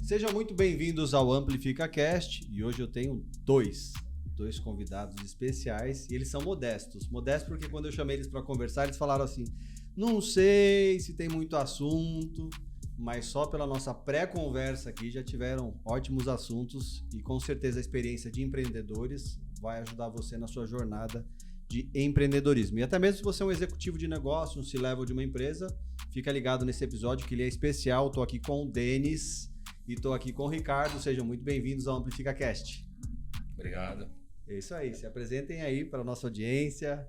Sejam muito bem-vindos ao Amplifica Cast e hoje eu tenho dois convidados especiais e eles são modestos. Modestos porque quando eu chamei eles para conversar, eles falaram assim, não sei se tem muito assunto, mas só pela nossa pré-conversa aqui já tiveram ótimos assuntos e com certeza a experiência de empreendedores vai ajudar você na sua jornada de empreendedorismo. E até mesmo se você é um executivo de negócio, um C-level de uma empresa, fica ligado nesse episódio que ele é especial. Estou aqui com o Denis e estou aqui com o Ricardo. Sejam muito bem-vindos ao Amplifica Cast. Obrigado. É isso aí. Se apresentem aí para a nossa audiência.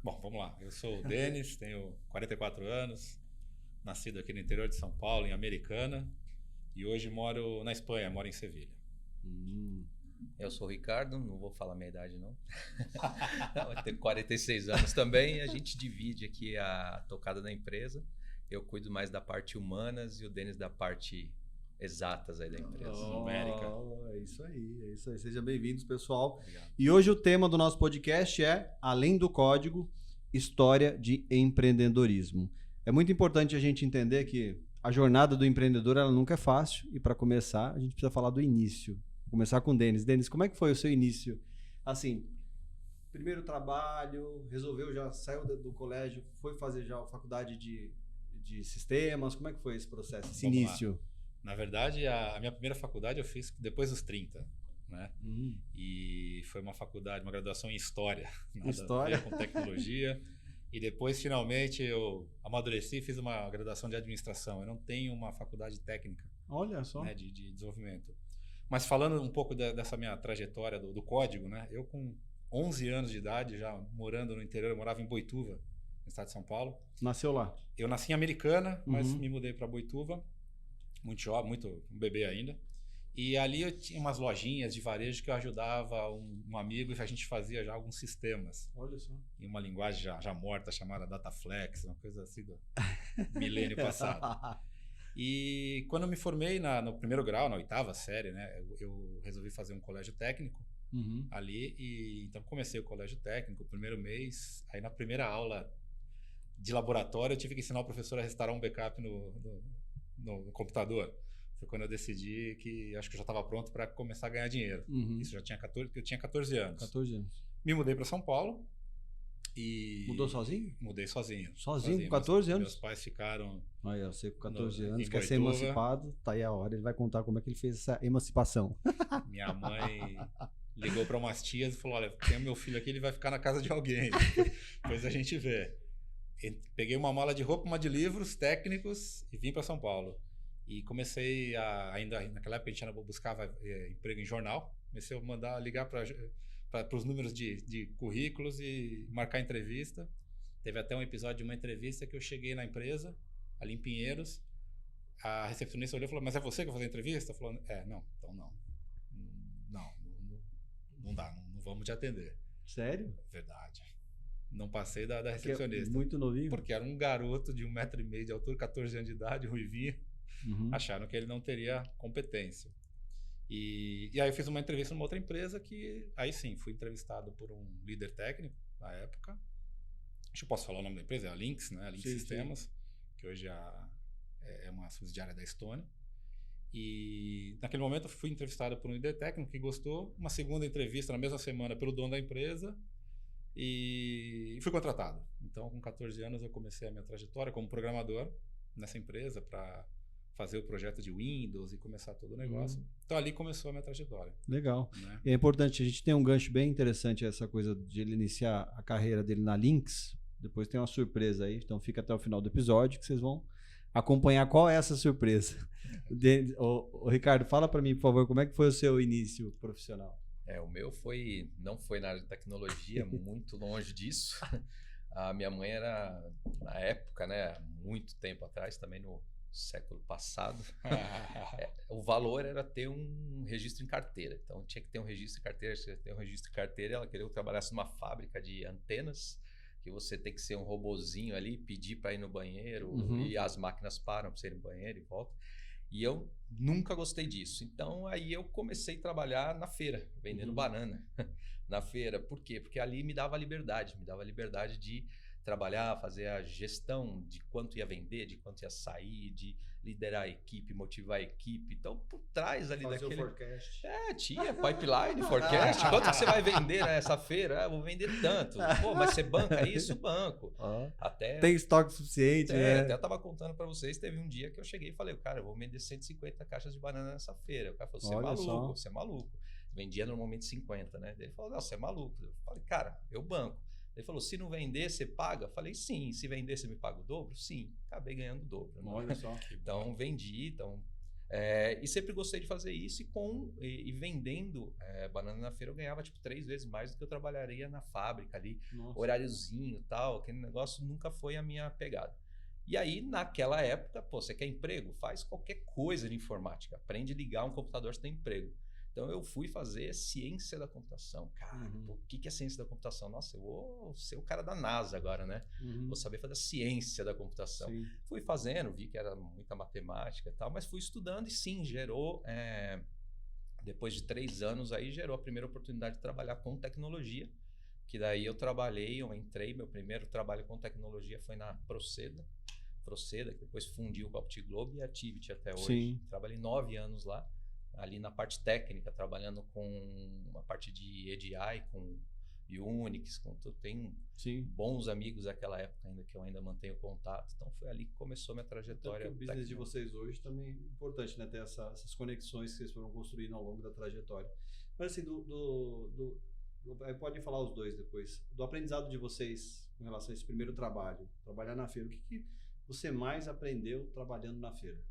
Bom, vamos lá. Eu sou o Denis, tenho 44 anos, nascido aqui no interior de São Paulo, em Americana, e hoje moro na Espanha, moro em Sevilha. Eu sou o Ricardo, não vou falar minha idade não. Eu tenho 46 anos também, a gente divide aqui a tocada da empresa. Eu cuido mais da parte humanas e o Denis da parte exatas aí da empresa. Numérica. É isso aí. Sejam bem-vindos, pessoal. Obrigado. E hoje o tema do nosso podcast é, além do código, história de empreendedorismo. É muito importante a gente entender que a jornada do empreendedor ela nunca é fácil e para começar a gente precisa falar do início. Vou começar com o Denis. Denis, como é que foi o seu início? Assim, primeiro trabalho, resolveu, já saiu do colégio, foi fazer já a faculdade de sistemas, como é que foi esse processo, esse Vamos início? lá. Na verdade, a minha primeira faculdade eu fiz depois dos 30, né? E foi uma faculdade, uma graduação em História. História? A ver com tecnologia. E depois, finalmente, eu amadureci e fiz uma graduação de Administração. Eu não tenho uma faculdade técnica, Olha só. né, de desenvolvimento. Mas falando um pouco dessa minha trajetória do código, né? Eu com 11 anos de idade, já morando no interior, eu morava em Boituva, no estado de São Paulo. Nasceu lá? Eu nasci em Americana, mas me mudei para Boituva, muito jovem, muito um bebê ainda. E ali eu tinha umas lojinhas de varejo que eu ajudava um amigo e a gente fazia já alguns sistemas. Olha só. Em uma linguagem já morta, chamada Dataflex, uma coisa assim do milênio passado. E quando eu me formei no primeiro grau, na 8ª série, né, eu resolvi fazer um colégio técnico ali. E então comecei o colégio técnico, o primeiro mês. Aí na primeira aula de laboratório eu tive que ensinar o professor a restaurar um backup no computador. Foi quando eu decidi que acho que eu já estava pronto para começar a ganhar dinheiro. Isso já tinha 14, eu tinha 14 anos. 14 anos. Me mudei para São Paulo. E Mudou sozinho? Mudei sozinho. Sozinho, com 14 anos? Meus pais ficaram... Aí, você com 14 em anos, quer ser Boituva. emancipado, tá aí a hora, ele vai contar como é que ele fez essa emancipação. Minha mãe ligou para umas tias e falou, olha, tem o meu filho aqui, ele vai ficar na casa de alguém. Depois a gente vê. Peguei uma mala de roupa, uma de livros técnicos e vim para São Paulo. E comecei ainda naquela época a gente buscava emprego em jornal. Comecei a ligar para os números de currículos e marcar entrevista. Teve até um episódio de uma entrevista que eu cheguei na empresa, ali em Pinheiros. A recepcionista olhou e falou, mas é você que vai fazer a entrevista? Falou, não, então não. Não dá, não vamos te atender. Sério? Verdade. Não passei da recepcionista. Muito novinho? Porque era um garoto de 1,5 m de altura, 14 anos de idade, ruivinho. Acharam que ele não teria competência. E aí eu fiz uma entrevista numa outra empresa que, aí sim, fui entrevistado por um líder técnico na época. Acho que eu posso falar o nome da empresa, é a Lynx, né? A Lynx Sistemas, que hoje é uma subsidiária da Estônia. E naquele momento eu fui entrevistado por um líder técnico que gostou. Uma segunda entrevista na mesma semana pelo dono da empresa e fui contratado. Então, com 14 anos, eu comecei a minha trajetória como programador nessa empresa para fazer o projeto de Windows e começar todo o negócio. Então ali começou a minha trajetória. Legal. Né? É importante, a gente tem um gancho bem interessante essa coisa de ele iniciar a carreira dele na Lynx. Depois tem uma surpresa aí, então fica até o final do episódio que vocês vão acompanhar qual é essa surpresa. O Ricardo, fala para mim, por favor, como é que foi o seu início profissional? O meu não foi na área de tecnologia, muito longe disso. A minha mãe era, na época, né, muito tempo atrás, também no século passado, o valor era ter um registro em carteira. Então tinha que ter um registro em carteira, ela queria que eu trabalhasse numa fábrica de antenas, que você tem que ser um robozinho ali, pedir para ir no banheiro e as máquinas param para você ir no banheiro e volta. E eu nunca gostei disso. Então aí eu comecei a trabalhar na feira, vendendo banana na feira. Por quê? Porque ali me dava liberdade de trabalhar, fazer a gestão de quanto ia vender, de quanto ia sair, de liderar a equipe, motivar a equipe. Então, por trás ali fazer daquele... o forecast. Tinha pipeline, forecast. Quanto que você vai vender nessa feira? Vou vender tanto. Pô, mas você banca isso? Banco. Até... Tem estoque suficiente, né? Até eu tava contando para vocês, teve um dia que eu cheguei e falei, cara, eu vou vender 150 caixas de banana nessa feira. O cara falou, você é maluco. Vendia normalmente 50, né? Ele falou, não, você é maluco. Eu falei, cara, eu banco. Ele falou, se não vender, você paga? Eu falei, sim. Se vender, você me paga o dobro? Sim. Acabei ganhando o dobro. Né? Olha só. Então, vendi. E sempre gostei de fazer isso. E vendendo banana na feira, eu ganhava tipo 3 vezes mais do que eu trabalharia na fábrica ali. Nossa. Horáriozinho e tal. Aquele negócio nunca foi a minha pegada. E aí, naquela época, você quer emprego? Faz qualquer coisa de informática. Aprende a ligar um computador, você tem emprego. Então, eu fui fazer ciência da computação. Cara, o que é ciência da computação? Nossa, eu vou ser o cara da NASA agora, né? Vou saber fazer ciência da computação. Sim. Fui fazendo, vi que era muita matemática e tal, mas fui estudando e sim, gerou... depois de 3 anos, aí gerou a primeira oportunidade de trabalhar com tecnologia, que daí eu entrei, meu primeiro trabalho com tecnologia foi na Proceda, que depois fundiu com a OptiGlobe e a Activity até hoje. Sim. Trabalhei 9 anos lá. Ali na parte técnica, trabalhando com a parte de EDI, com Unix, com tudo. Tem bons amigos daquela época ainda, que eu ainda mantenho contato. Então, foi ali que começou minha trajetória. Então, o business de vocês hoje também é importante, né? Ter essas conexões que vocês foram construindo ao longo da trajetória. Mas assim, pode falar os dois depois. Do aprendizado de vocês com relação a esse primeiro trabalho, trabalhar na feira, o que você mais aprendeu trabalhando na feira?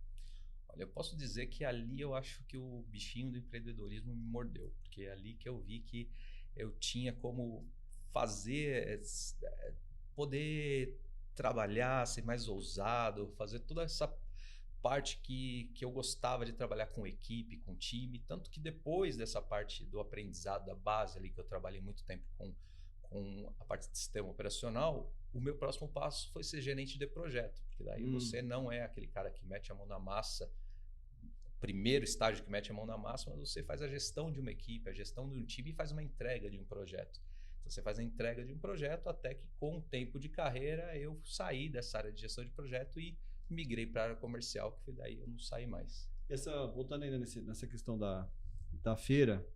Olha, eu posso dizer que ali eu acho que o bichinho do empreendedorismo me mordeu, porque é ali que eu vi que eu tinha como poder trabalhar, ser mais ousado, fazer toda essa parte que eu gostava de trabalhar com equipe, com time, tanto que depois dessa parte do aprendizado, da base ali, que eu trabalhei muito tempo com a parte de sistema operacional, o meu próximo passo foi ser gerente de projeto, porque daí você não é aquele cara que mete a mão na massa, primeiro estágio que mete a mão na massa, mas você faz a gestão de uma equipe, a gestão de um time e faz uma entrega de um projeto. Então, você faz a entrega de um projeto até que, com o tempo de carreira, eu saí dessa área de gestão de projeto e migrei para a área comercial, que foi daí eu não saí mais. Voltando ainda nessa questão da feira,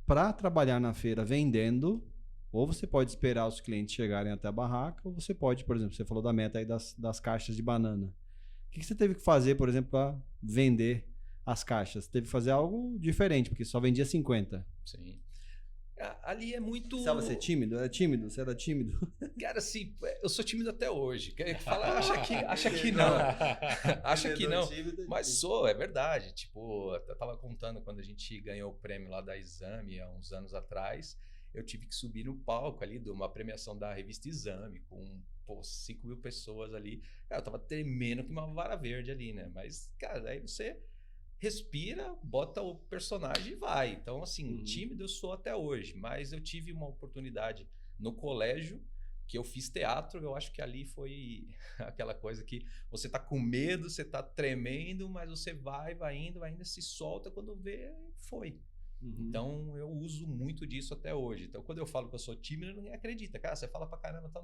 para trabalhar na feira vendendo, ou você pode esperar os clientes chegarem até a barraca, ou você pode, por exemplo, você falou da meta aí das caixas de banana. O que você teve que fazer, por exemplo, para vender as caixas? Você teve que fazer algo diferente, porque só vendia 50. Sim. Ali é muito... Precisava ser tímido? Era tímido? Você era tímido? Cara, assim, eu sou tímido até hoje. Acha que não. Acha que não. Mas sou, é verdade. Tipo, eu tava contando quando a gente ganhou o prêmio lá da Exame, há uns anos atrás, eu tive que subir no palco ali de uma premiação da revista Exame, com 5.000 pessoas ali. Cara, eu tava tremendo que uma vara verde ali, né? Mas, cara, aí você... respira, bota o personagem e vai. Então, assim, tímido eu sou até hoje, mas eu tive uma oportunidade no colégio que eu fiz teatro. Eu acho que ali foi aquela coisa que você tá com medo, você tá tremendo, mas você vai indo, ainda se solta, quando vê, foi. Então, eu uso muito disso até hoje. Então, quando eu falo que eu sou tímido, ninguém acredita. Cara, você fala pra caramba, tá...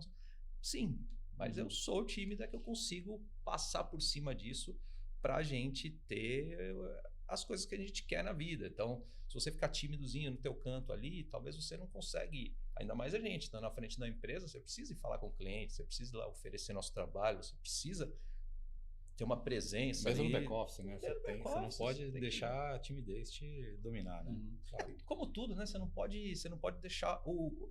Sim, mas eu sou tímido, é que eu consigo passar por cima disso para a gente ter as coisas que a gente quer na vida. Então, se você ficar tímidozinho no teu canto ali, talvez você não consegue, ainda mais a gente, estando na frente da empresa, você precisa ir falar com o cliente, você precisa ir lá oferecer nosso trabalho, você precisa ter uma presença. Mesmo no back-office, né? Você não pode deixar a timidez te dominar, né? Claro. Como tudo, né? Você não pode deixar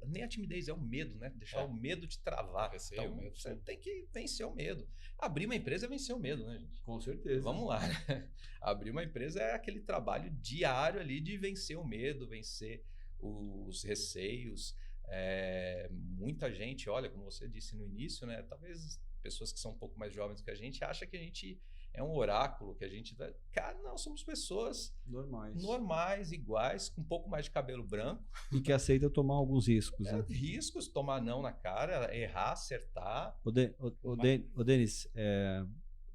nem a timidez, é o medo, né? Deixar o medo te travar. Então, você tem que vencer o medo. Abrir uma empresa é vencer o medo, né, gente? Com certeza. Vamos lá, né? Abrir uma empresa é aquele trabalho diário ali de vencer o medo, vencer os receios. Muita gente, olha, como você disse no início, né? Talvez pessoas que são um pouco mais jovens que a gente acham que a gente é um oráculo, que a gente... Cara, não, somos pessoas normais, iguais, com um pouco mais de cabelo branco. E que aceitam tomar alguns riscos. Né? Riscos, tomar não na cara, errar, acertar. Denis,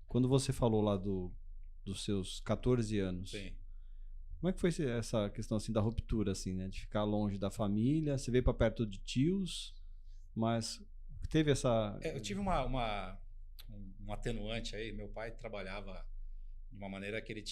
quando você falou lá dos seus 14 anos, sim, como é que foi essa questão assim, da ruptura, assim, né? De ficar longe da família, você veio para perto de tios... Mas teve essa... Eu tive um atenuante aí. Meu pai trabalhava de uma maneira que ele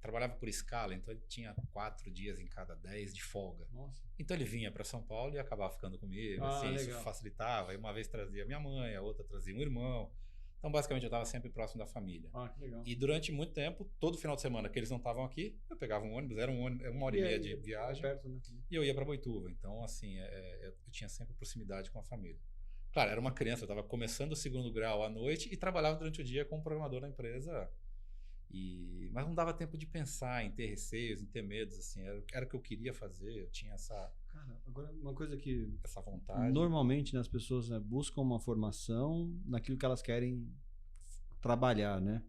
trabalhava por escala, então ele tinha 4 dias em cada 10 de folga. Nossa. Então ele vinha para São Paulo e acabava ficando comigo, assim, isso facilitava. Aí uma vez trazia minha mãe, a outra trazia um irmão. Então basicamente eu estava sempre próximo da família. Que legal. E durante muito tempo, todo final de semana que eles não estavam aqui, eu pegava um ônibus, era uma hora e meia de viagem, perto, né? e eu ia para Boituva. Então assim, eu tinha sempre proximidade com a família. Claro, era uma criança, eu estava começando o 2º grau à noite e trabalhava durante o dia como programador na empresa. Mas não dava tempo de pensar em ter receios, em ter medos, assim, era o que eu queria fazer, eu tinha essa... Cara, agora uma coisa que... Essa vontade. Normalmente, né, as pessoas, né, buscam uma formação naquilo que elas querem trabalhar, né?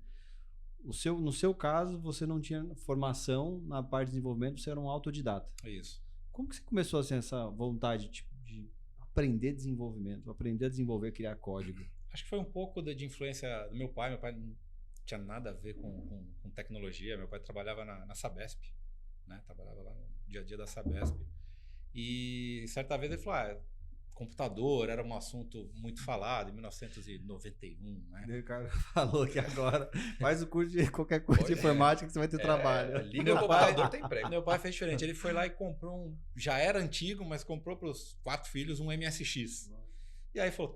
No seu caso, você não tinha formação na parte de desenvolvimento, você era um autodidata. Isso. Como que você começou, assim, essa vontade de aprender desenvolvimento, aprender a desenvolver, criar código? Acho que foi um pouco de influência do meu pai. Meu pai não tinha nada a ver com tecnologia. Meu pai trabalhava na Sabesp, né? Trabalhava lá no dia a dia da Sabesp. E certa vez ele falou, computador era um assunto muito falado, em 1991, né? O cara falou que agora faz o curso de qualquer curso de informática que você vai ter trabalho. Liga o computador, tem emprego. Meu pai fez diferente. Ele foi lá e comprou já era antigo, mas comprou para os 4 filhos um MSX. E aí falou,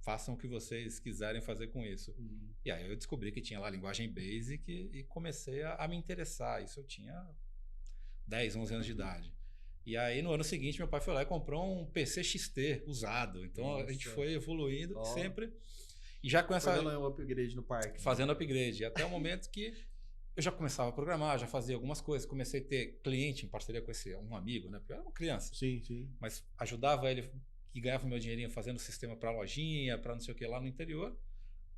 façam o que vocês quiserem fazer com isso. E aí eu descobri que tinha lá a linguagem Basic e comecei a me interessar. Isso eu tinha 10, 11 anos de idade. E aí, no ano seguinte, meu pai foi lá e comprou um PC XT usado. Então, a gente foi evoluindo sempre. E já com essa... Fazendo um upgrade no parque. Fazendo upgrade. Até o momento que eu já começava a programar, já fazia algumas coisas. Comecei a ter cliente em parceria com um amigo, né? Porque eu era uma criança. Sim, sim. Mas ajudava ele e ganhava meu dinheirinho fazendo sistema para lojinha, para não sei o que lá no interior.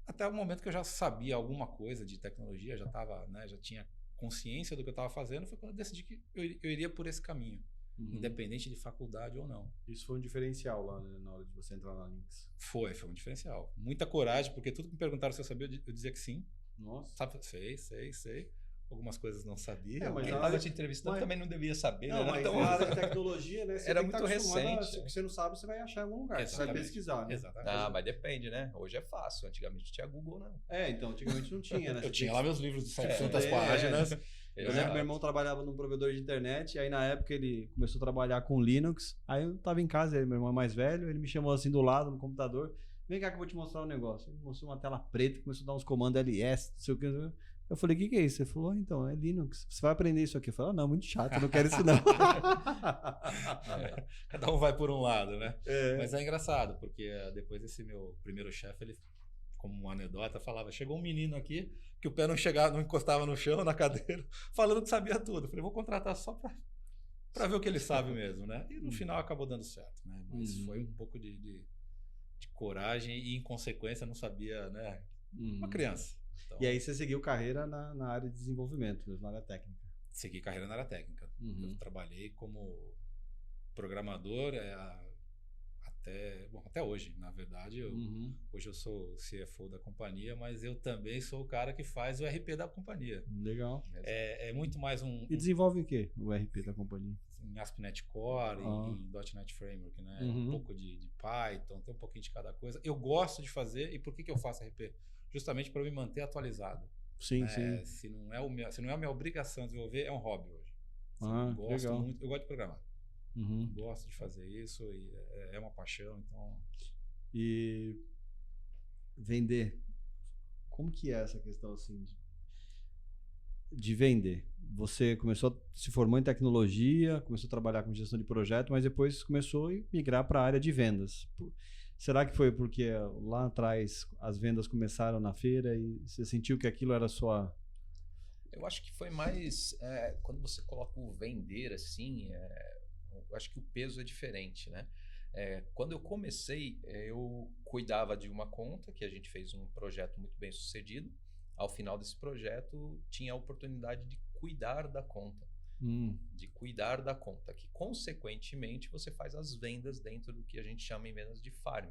Até o momento que eu já sabia alguma coisa de tecnologia, já estava, né? Já tinha consciência do que eu estava fazendo. Foi quando eu decidi que eu iria por esse caminho. Independente de faculdade ou não. Isso foi um diferencial lá, né, na hora de você entrar na Lynx? Foi um diferencial. Muita coragem, porque tudo que me perguntaram se eu sabia, eu dizia que sim. Nossa. Sabe, sei. Algumas coisas não sabia. Mas quem estava te entrevistando também não devia saber. Não, né? mas na área de tecnologia, né? Era muito recente. O que você não sabe, você vai achar em algum lugar. Exatamente. Você vai pesquisar, né? Exatamente. Mas depende, né? Hoje é fácil. Antigamente não tinha Google, não. Então, antigamente não tinha, né? Eu tinha lá meus livros de 700 páginas. Eu lembro que meu irmão trabalhava num provedor de internet, e aí na época ele começou a trabalhar com Linux, aí eu tava em casa, meu irmão é mais velho, ele me chamou assim do lado no computador, vem cá que eu vou te mostrar um negócio. Ele mostrou uma tela preta, começou a dar uns comandos LS, não sei o que. Eu falei, o que é isso? Ele falou, então, é Linux. Você vai aprender isso aqui? Eu falei, não, muito chato, eu não quero isso não. Cada um vai por um lado, né? Mas é engraçado, porque depois desse meu primeiro chefe, ele, como uma anedota, falava, chegou um menino aqui que o pé não encostava no chão, na cadeira, falando que sabia tudo. Eu falei, vou contratar só para ver o que ele sabe mesmo, né? E no final acabou dando certo, né? Mas foi um pouco de coragem e inconsequência, não sabia, né? Uma criança. Então, e aí você seguiu carreira na área de desenvolvimento, mesmo, na área técnica? Segui carreira na área técnica. Eu trabalhei como programador até hoje, na verdade. Hoje eu sou CFO da companhia, mas eu também sou o cara que faz o RP da companhia. Legal. É muito mais E desenvolve o quê, o RP da companhia? Em ASP.NET Core, em .NET Framework, né? Um pouco de Python, tem um pouquinho de cada coisa. Eu gosto de fazer, e por que eu faço RP? Justamente para me manter atualizado. Sim. Se não é a minha obrigação desenvolver, é um hobby hoje. Legal. Eu gosto de programar. Gosto de fazer isso e é uma paixão, então... E vender, como que é essa questão assim de vender? Você se formou em tecnologia, começou a trabalhar com gestão de projeto, mas depois começou a migrar para a área de vendas. Será que foi porque lá atrás as vendas começaram na feira e você sentiu que aquilo era sua... Eu acho que foi mais... quando você coloca o vender assim, eu acho que o peso é diferente, né? Quando eu comecei, eu cuidava de uma conta, que a gente fez um projeto muito bem sucedido. Ao final desse projeto, tinha a oportunidade de cuidar da conta. Que consequentemente você faz as vendas dentro do que a gente chama em vendas de farm.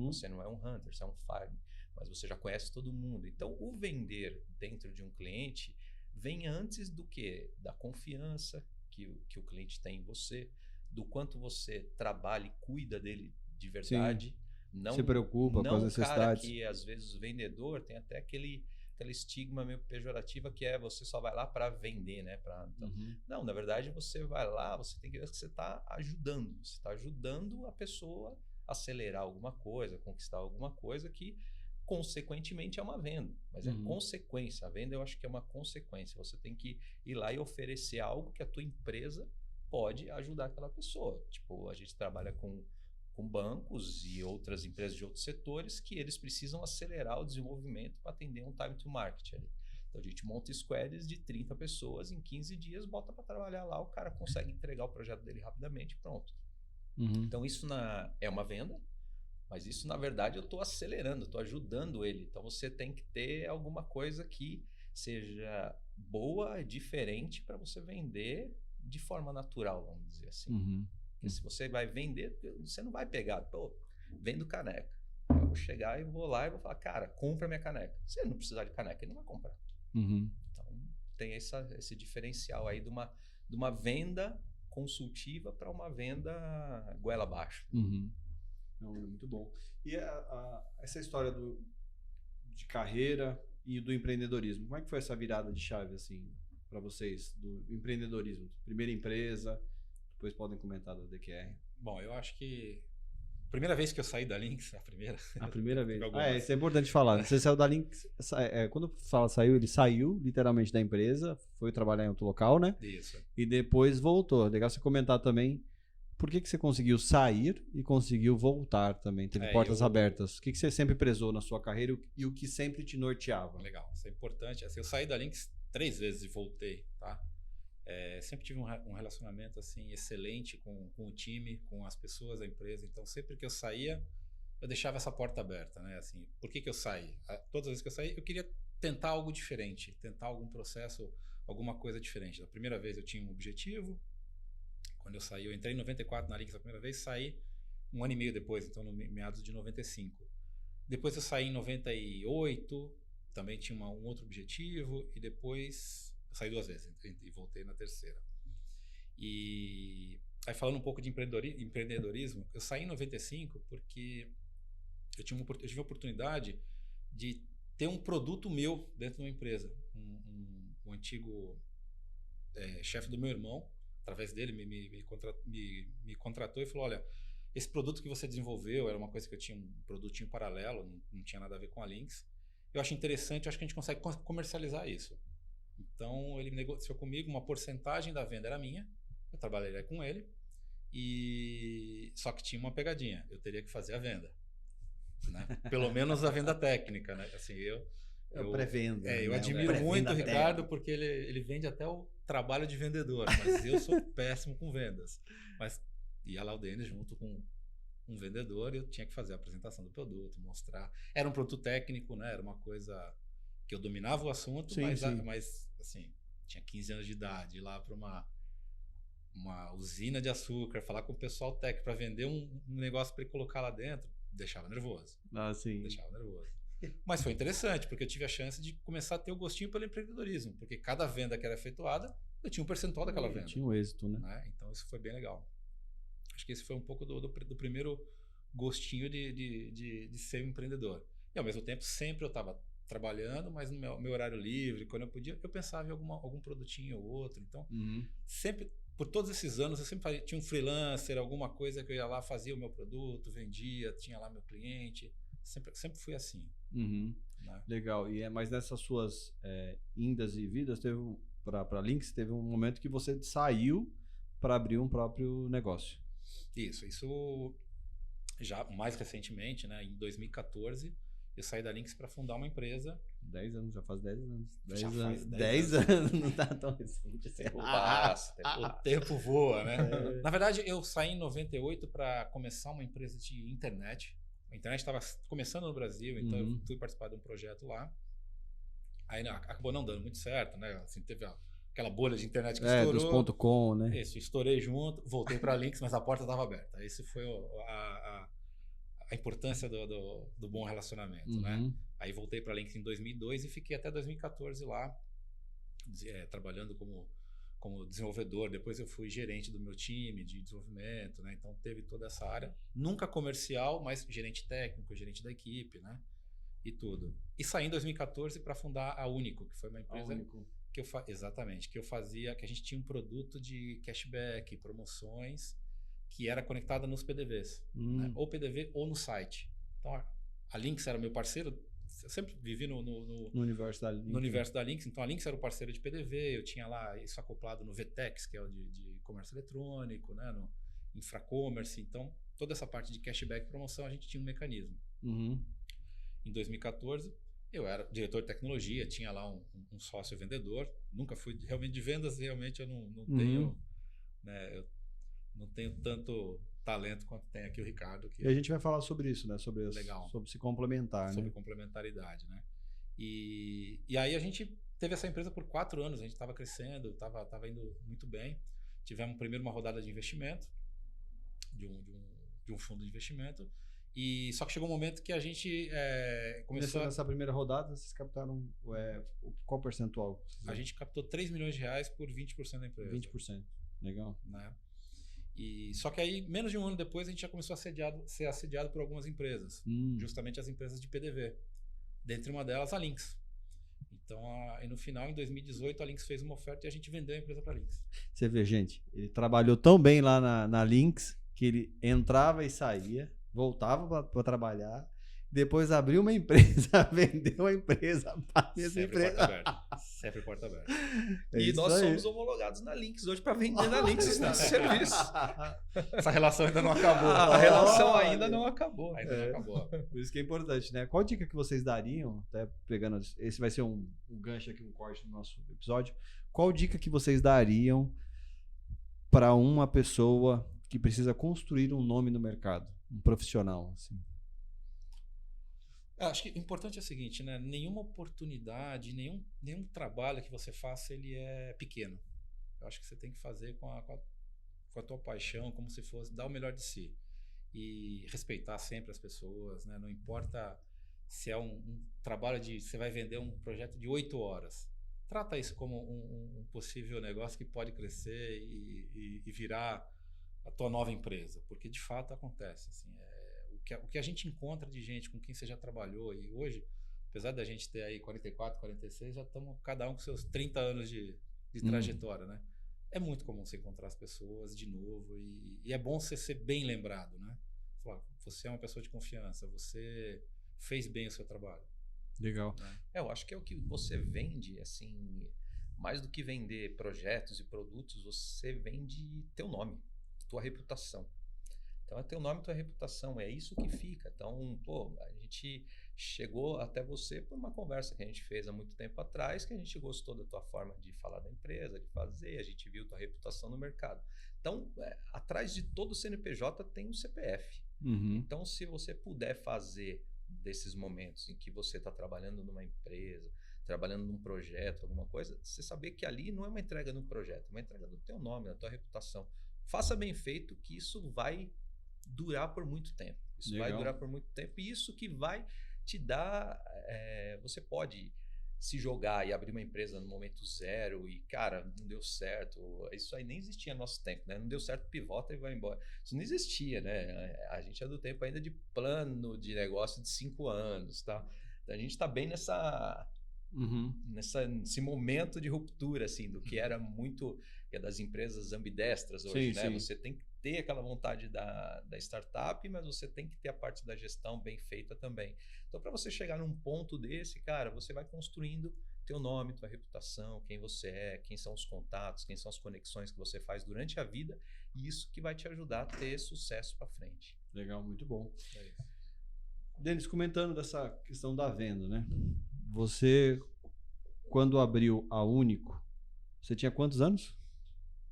Você não é um hunter, você é um farm, mas você já conhece todo mundo. Então o vender dentro de um cliente vem antes do que? Da confiança que o cliente tem em você, do quanto você trabalha e cuida dele de verdade. Sim. Não se preocupa com as necessidades. Não, cara, que às vezes o vendedor tem até aquele estigma meio pejorativo que é você só vai lá para vender, né? Então, não, na verdade você vai lá, você tem que ver que você está ajudando. Você está ajudando a pessoa a acelerar alguma coisa, conquistar alguma coisa que consequentemente é uma venda. Mas é consequência. A venda eu acho que é uma consequência. Você tem que ir lá e oferecer algo que a tua empresa pode ajudar aquela pessoa. Tipo, a gente trabalha com bancos e outras empresas de outros setores que eles precisam acelerar o desenvolvimento para atender um time to market ali. Então a gente monta squads de 30 pessoas em 15 dias, bota para trabalhar lá, o cara consegue entregar o projeto dele rapidamente, pronto. Então isso é uma venda, mas isso na verdade eu estou acelerando, estou ajudando ele. Então você tem que ter alguma coisa que seja boa, diferente para você vender de forma natural, vamos dizer assim. Porque se você vai vender, você não vai pegar, pô, vendo caneca. Eu vou chegar e vou lá e vou falar, cara, compra minha caneca. Se ele não precisar de caneca, ele não vai comprar. Então, tem esse diferencial aí de uma venda consultiva para uma venda goela abaixo. Não, muito bom. E essa história de carreira e do empreendedorismo, como é que foi essa virada de chave, assim, para vocês, do empreendedorismo? Primeira empresa... Depois podem comentar da DQR. Bom, eu acho que a primeira vez que eu saí da Lynx, a primeira vez. Isso é importante falar. Você saiu da Lynx, quando fala saiu, ele saiu literalmente da empresa, foi trabalhar em outro local, né? Isso. E depois voltou. Legal você comentar também por que você conseguiu sair e conseguiu voltar também, teve portas abertas. O que você sempre prezou na sua carreira e o que sempre te norteava? Legal, isso é importante. Assim, eu saí da Lynx 3 vezes e voltei, tá? Sempre tive um relacionamento assim excelente com o time, com as pessoas da empresa. Então, sempre que eu saía, eu deixava essa porta aberta, né? Assim, por que eu saí? Todas as vezes que eu saí, eu queria tentar algo diferente, tentar algum processo, alguma coisa diferente. Da primeira vez eu tinha um objetivo. Quando eu saí, eu entrei em 94 na Lynx a primeira vez, saí 1 ano e meio depois, então no meados de 95. Depois eu saí em 98, também tinha um outro objetivo, e depois eu saí 2 vezes e voltei na terceira. E aí, falando um pouco de empreendedorismo, eu saí em 95 porque eu tive a oportunidade de ter um produto meu dentro de uma empresa. Um antigo chefe do meu irmão, através dele, me contratou e falou, olha, esse produto que você desenvolveu era uma coisa que eu tinha um produtinho paralelo, não tinha nada a ver com a Lynx. Eu acho interessante, eu acho que a gente consegue comercializar isso. Então ele negociou comigo, uma porcentagem da venda era minha, eu trabalharia com ele, só que tinha uma pegadinha, eu teria que fazer a venda, né? Pelo menos a venda técnica, né? Assim, pré-venda. Eu admiro muito o Ricardo porque ele vende até o trabalho de vendedor, mas eu sou péssimo com vendas. Mas ia lá o Denis junto com um vendedor e eu tinha que fazer a apresentação do produto, mostrar. Era um produto técnico, né? Era uma coisa que eu dominava o assunto, mas assim, tinha 15 anos de idade, ir lá para uma usina de açúcar, falar com o pessoal técnico para vender um negócio para ele colocar lá dentro, deixava nervoso. Deixava nervoso. Mas foi interessante, porque eu tive a chance de começar a ter o gostinho pelo empreendedorismo, porque cada venda que era efetuada, eu tinha um percentual daquela venda. Tinha um êxito, né? Então isso foi bem legal. Acho que esse foi um pouco do primeiro gostinho de ser um empreendedor. E ao mesmo tempo, sempre eu estava trabalhando, mas no meu horário livre, quando eu podia, eu pensava em algum produtinho ou outro. Então, sempre, por todos esses anos, eu sempre tinha um freelancer, alguma coisa que eu ia lá, fazia o meu produto, vendia, tinha lá meu cliente. Sempre fui assim. Né? Legal. Mas nessas suas indas e vidas, para Lynx, teve um momento que você saiu para abrir um próprio negócio. Isso já mais recentemente, né, em 2014, eu saí da Lynx para fundar uma empresa. 10 anos, já faz 10 anos. 10 anos, não tá tão recente. O tempo voa, né? Na verdade, eu saí em 98 para começar uma empresa de internet. A internet estava começando no Brasil, então eu fui participar de um projeto lá. Aí acabou não dando muito certo, né? Assim, teve aquela bolha de internet que estourou. Dos .com, né? Isso, estourei junto, voltei para a Lynx, mas a porta estava aberta. Esse foi a importância do bom relacionamento, né? Aí voltei para a Lynx em 2002 e fiquei até 2014 lá, trabalhando como como desenvolvedor. Depois eu fui gerente do meu time de desenvolvimento, né? Então teve toda essa área. Nunca comercial, mas gerente técnico, gerente da equipe, né? E tudo. E saí em 2014 para fundar a Único, que foi uma empresa que exatamente, que eu fazia, que a gente tinha um produto de cashback, promoções, que era conectada nos PDVs, né? Ou PDV ou no site. Então a Lynx era meu parceiro. Eu sempre vivi no universo da Lynx. No universo da Lynx. Então a Lynx era o parceiro de PDV, eu tinha lá isso acoplado no VTEX, que é o de comércio eletrônico, né? No Infracommerce. Então toda essa parte de cashback e promoção a gente tinha um mecanismo. Em 2014 eu era diretor de tecnologia, tinha lá um sócio vendedor. Nunca fui realmente de vendas, realmente eu não tenho, né? Eu não tenho tanto talento quanto tem aqui o Ricardo. E a gente vai falar sobre isso, né? Sobre se complementar, sobre né? complementaridade, né? E aí a gente teve essa empresa por 4 anos, a gente estava crescendo, estava indo muito bem. Tivemos primeiro uma rodada de investimento, de um fundo de investimento, e só que chegou um momento que a gente começou... Nessa primeira rodada, vocês captaram qual percentual? A gente captou R$3 milhões por 20% da empresa. 20%, legal. Né? Só que aí, menos de um ano depois, a gente já começou a ser assediado por algumas empresas. Justamente as empresas de PDV. Dentre uma delas, a Lynx. Então, e no final, em 2018, a Lynx fez uma oferta e a gente vendeu a empresa para a Lynx. Você vê, gente, ele trabalhou tão bem lá na Lynx que ele entrava e saía, voltava para trabalhar, depois abriu uma empresa, vendeu a empresa para a mesma empresa. Sempre porta aberta. E nós somos homologados na Lynx hoje para vender na Lynx esse nosso serviço. Essa relação ainda não acabou. A relação ainda não acabou. Ainda não acabou. Por isso que é importante, né? Qual dica que vocês dariam, até pegando, esse vai ser um gancho aqui, um corte do nosso episódio, qual dica que vocês dariam para uma pessoa que precisa construir um nome no mercado, um profissional, assim? Acho que o importante é o seguinte, né? Nenhuma oportunidade, nenhum trabalho que você faça, ele é pequeno. Eu acho que você tem que fazer com a tua paixão, como se fosse dar o melhor de si. E respeitar sempre as pessoas, né? Não importa se é um trabalho você vai vender um projeto de 8 horas. Trata isso como um possível negócio que pode crescer e virar a tua nova empresa, porque de fato acontece, assim, o que a gente encontra de gente com quem você já trabalhou, e hoje, apesar da gente ter aí 44, 46, já estamos cada um com seus 30 anos de trajetória, né? É muito comum você encontrar as pessoas de novo e é bom você ser bem lembrado, né? Falar, você é uma pessoa de confiança, você fez bem o seu trabalho. Legal. Né? Eu acho que é o que você vende, assim, mais do que vender projetos e produtos, você vende teu nome, tua reputação. Então é teu nome e tua reputação, é isso que fica. Então, a gente chegou até você por uma conversa que a gente fez há muito tempo atrás, que a gente gostou da tua forma de falar da empresa, de fazer, a gente viu tua reputação no mercado. Então, atrás de todo CNPJ tem um CPF. Então, se você puder fazer desses momentos em que você está trabalhando numa empresa, trabalhando num projeto, alguma coisa, você saber que ali não é uma entrega de um projeto, é uma entrega do teu nome, da tua reputação. Faça bem feito, que isso vai durar por muito tempo. Isso Legal. vai durar por muito tempo e isso que vai te dar... você pode se jogar e abrir uma empresa no momento zero e, cara, não deu certo. Isso aí nem existia no nosso tempo, né? Não deu certo, pivota e vai embora. Isso não existia, né? A gente é do tempo ainda de plano de negócio de 5 anos, tá? Então, a gente está bem nesse momento de ruptura, assim, do que era muito das empresas ambidestras hoje, né? Você tem que ter aquela vontade da startup, mas você tem que ter a parte da gestão bem feita também. Então, para você chegar num ponto desse, cara, você vai construindo teu nome, tua reputação, quem você é, quem são os contatos, quem são as conexões que você faz durante a vida, e isso que vai te ajudar a ter sucesso para frente. Legal, muito bom. Denis, comentando dessa questão da venda, né? Você, quando abriu a Único, você tinha quantos anos?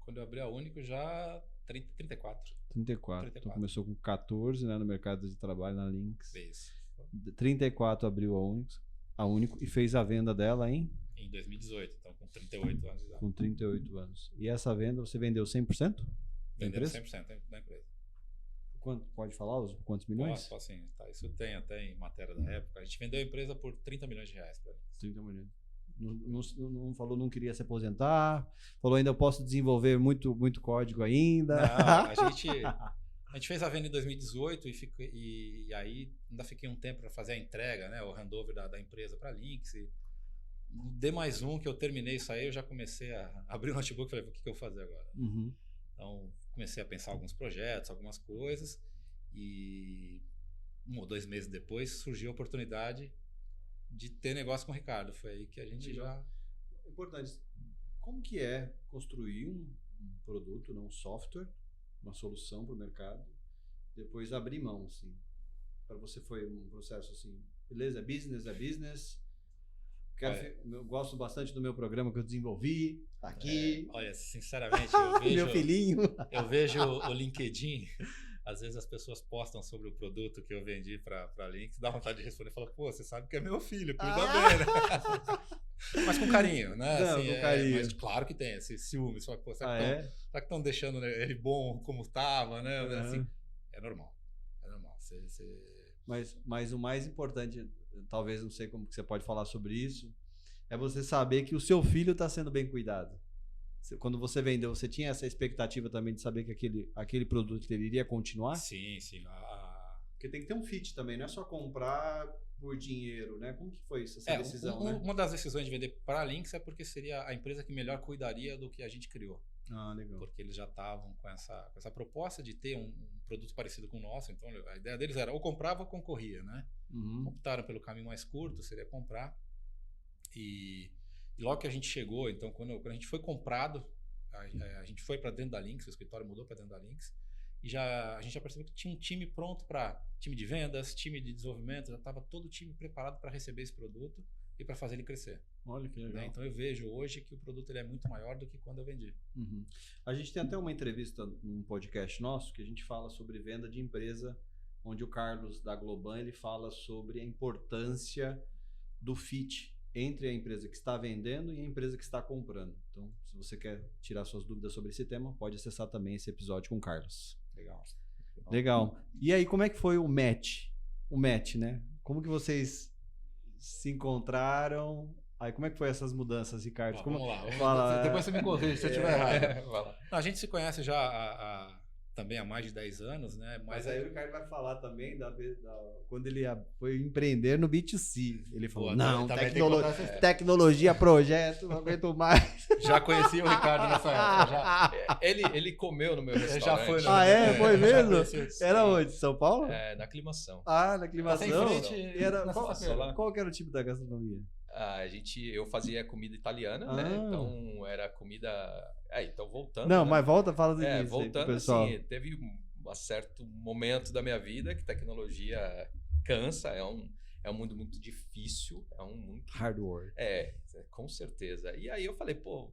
Quando eu abri a Único, já 34. 34. Então começou com 14, né, no mercado de trabalho na Lynx. Isso. 34 abriu a Único e fez a venda dela em 2018, então com 38 anos de idade. Com 38 anos. E essa venda você vendeu 100%? Vendeu 100% da empresa. Quanto, pode falar quantos milhões? Posso sim. Tá, isso tem até em matéria da época. A gente vendeu a empresa por R$30 milhões. 30 milhões. Não falou, não queria se aposentar. Falou, ainda eu posso desenvolver muito, muito código ainda. Não, a gente fez a venda em 2018 e aí ainda fiquei um tempo para fazer a entrega, né? O handover da empresa para a Lynx. No D+1 que eu terminei isso aí, eu já comecei a abrir o notebook e falei, o que eu vou fazer agora? Uhum. Então, comecei a pensar alguns projetos, algumas coisas. E 1 ou 2 meses depois surgiu a oportunidade de ter negócio com o Ricardo. Foi aí que a gente já... Importante. Como que é construir um produto, um software, uma solução para o mercado, depois abrir mão, assim? Para você foi um processo assim, beleza, é business. Eu gosto bastante do meu programa que eu desenvolvi, tá aqui. Olha, sinceramente, eu vejo... meu filhinho. Eu vejo o LinkedIn... Às vezes as pessoas postam sobre o produto que eu vendi para a Lynx, dá vontade de responder e fala, pô, você sabe que é meu filho, cuida bem, né? Mas com carinho, né? Não, assim, com carinho. Mas claro que tem esse ciúme. Você fala, pô, será que estão deixando ele bom como estava, né? Assim, é normal. É normal. Mas o mais importante, talvez não sei como que você pode falar sobre isso, é você saber que o seu filho está sendo bem cuidado. Quando você vendeu, você tinha essa expectativa também de saber que aquele produto ele iria continuar? Sim. Porque tem que ter um fit também, não é só comprar por dinheiro, né? Como que foi isso, essa decisão, né? Uma das decisões de vender para a Lynx é porque seria a empresa que melhor cuidaria do que a gente criou. Ah, legal. Porque eles já estavam com essa proposta de ter um produto parecido com o nosso. Então, a ideia deles era ou comprava ou concorria, né? Uhum. Optaram pelo caminho mais curto, seria comprar. E logo que a gente chegou, então, quando a gente foi comprado, a gente foi para dentro da Lynx, o escritório mudou para dentro da Lynx, e a gente já percebeu que tinha um time pronto para time de vendas, time de desenvolvimento, já estava todo o time preparado para receber esse produto e para fazer ele crescer. Olha que legal. Né? Então eu vejo hoje que o produto ele é muito maior do que quando eu vendi. Uhum. A gente tem até uma entrevista num podcast nosso que a gente fala sobre venda de empresa, onde o Carlos da Globan ele fala sobre a importância do fit entre a empresa que está vendendo e a empresa que está comprando. Então, se você quer tirar suas dúvidas sobre esse tema, pode acessar também esse episódio com o Carlos. Legal. E aí, como é que foi o match? O match, né? Como que vocês se encontraram? Aí, como é que foi essas mudanças, Ricardo? Vamos lá. Fala... Depois você me corrige se eu estiver errado. A gente se conhece já também há mais de 10 anos, né? Mas aí o Ricardo vai falar também quando ele foi empreender no B2C. Ele falou, não, tecnologia, projeto, não aguento mais. Já conheci o Ricardo nessa época. Ele comeu no meu restaurante. Já foi. Foi mesmo? Era onde? São Paulo? Na Aclimação. Na Aclimação? Frente, qual que era o tipo da gastronomia? Eu fazia comida italiana, né? Então era comida... então voltando... Não, né? mas volta, fala do início. Voltando, pessoal. Assim, teve um certo momento da minha vida que tecnologia cansa, é um mundo muito difícil, é um muito... Hardware. Com certeza. E aí eu falei, pô,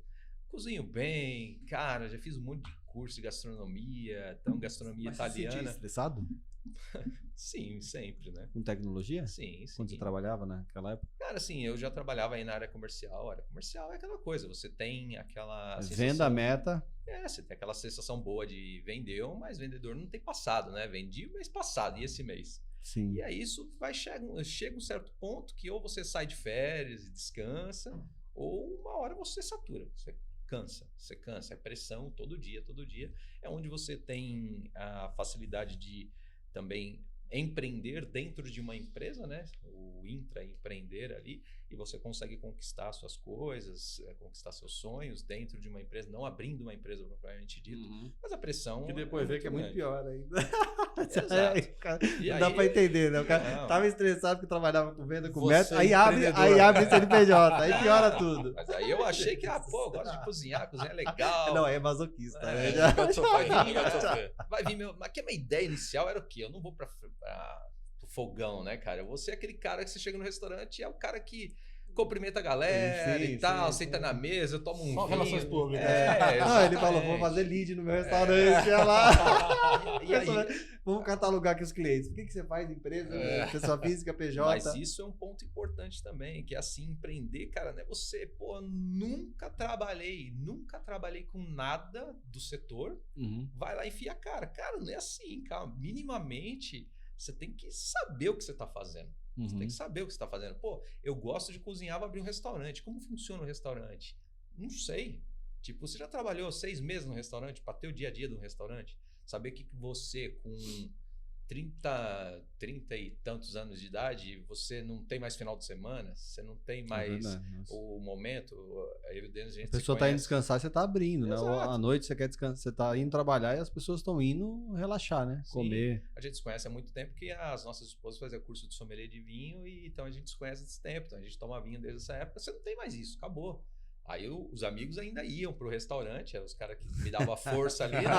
cozinho bem, cara, já fiz um monte de curso de gastronomia, então gastronomia italiana. Você se sentia estressado? Sim, sempre, né? Com tecnologia? Sim. Quando você trabalhava naquela época? Cara, assim, eu já trabalhava aí na área comercial. A área comercial é aquela coisa, você tem aquela Venda meta. Você tem aquela sensação boa de vender, mas vendedor não tem passado, né? Vendi o mês passado e esse mês. Sim. E aí isso chega um certo ponto que ou você sai de férias e descansa, ou uma hora você satura, você cansa, é pressão todo dia. É onde você tem a facilidade de também empreender dentro de uma empresa, né? O intraempreender ali, e você consegue conquistar suas coisas, conquistar seus sonhos dentro de uma empresa, não abrindo uma empresa propriamente dito, mas a pressão... Que depois vê que é muito pior ainda. Exato. Não dá pra entender, né? O cara tava estressado porque trabalhava com venda, com meta, aí abre o CNPJ, aí piora tudo. Mas aí eu achei que, eu gosto de cozinhar é legal. Não, é masoquista, né? Vai vir mas que a minha ideia inicial era o quê? Eu não vou pro fogão, né, cara? Eu vou ser aquele cara que você chega no restaurante e é o cara que cumprimenta a galera e tal, senta na mesa, eu tomo um vinho. Relações públicas. Ele falou, vou fazer lead no meu restaurante, olha lá. E aí, vamos catalogar aqui os clientes. O que você faz, empresa, pessoa física, PJ? Mas isso é um ponto importante também, que é assim, empreender, cara, né? Você, nunca trabalhei com nada do setor, vai lá e enfia a cara. Cara, não é assim, cara. Minimamente... Você tem que saber o que você está fazendo. Você tem que saber o que você está fazendo. Pô, eu gosto de cozinhar, vou abrir um restaurante. Como funciona o restaurante? Não sei. Tipo, você já trabalhou 6 meses no restaurante para ter o dia a dia do restaurante? Saber que você, com 30 e tantos anos de idade, você não tem mais final de semana, você não tem mais o momento. A pessoa está indo descansar, você está abrindo, né? À noite você quer descansar, você está indo trabalhar e as pessoas estão indo relaxar, né? Sim. Comer. A gente se conhece há muito tempo que as nossas esposas faziam curso de sommelier de vinho e então a gente se conhece desse tempo, então a gente toma vinho desde essa época, você não tem mais isso, acabou. Aí os amigos ainda iam pro restaurante, os caras que me davam a força ali, né?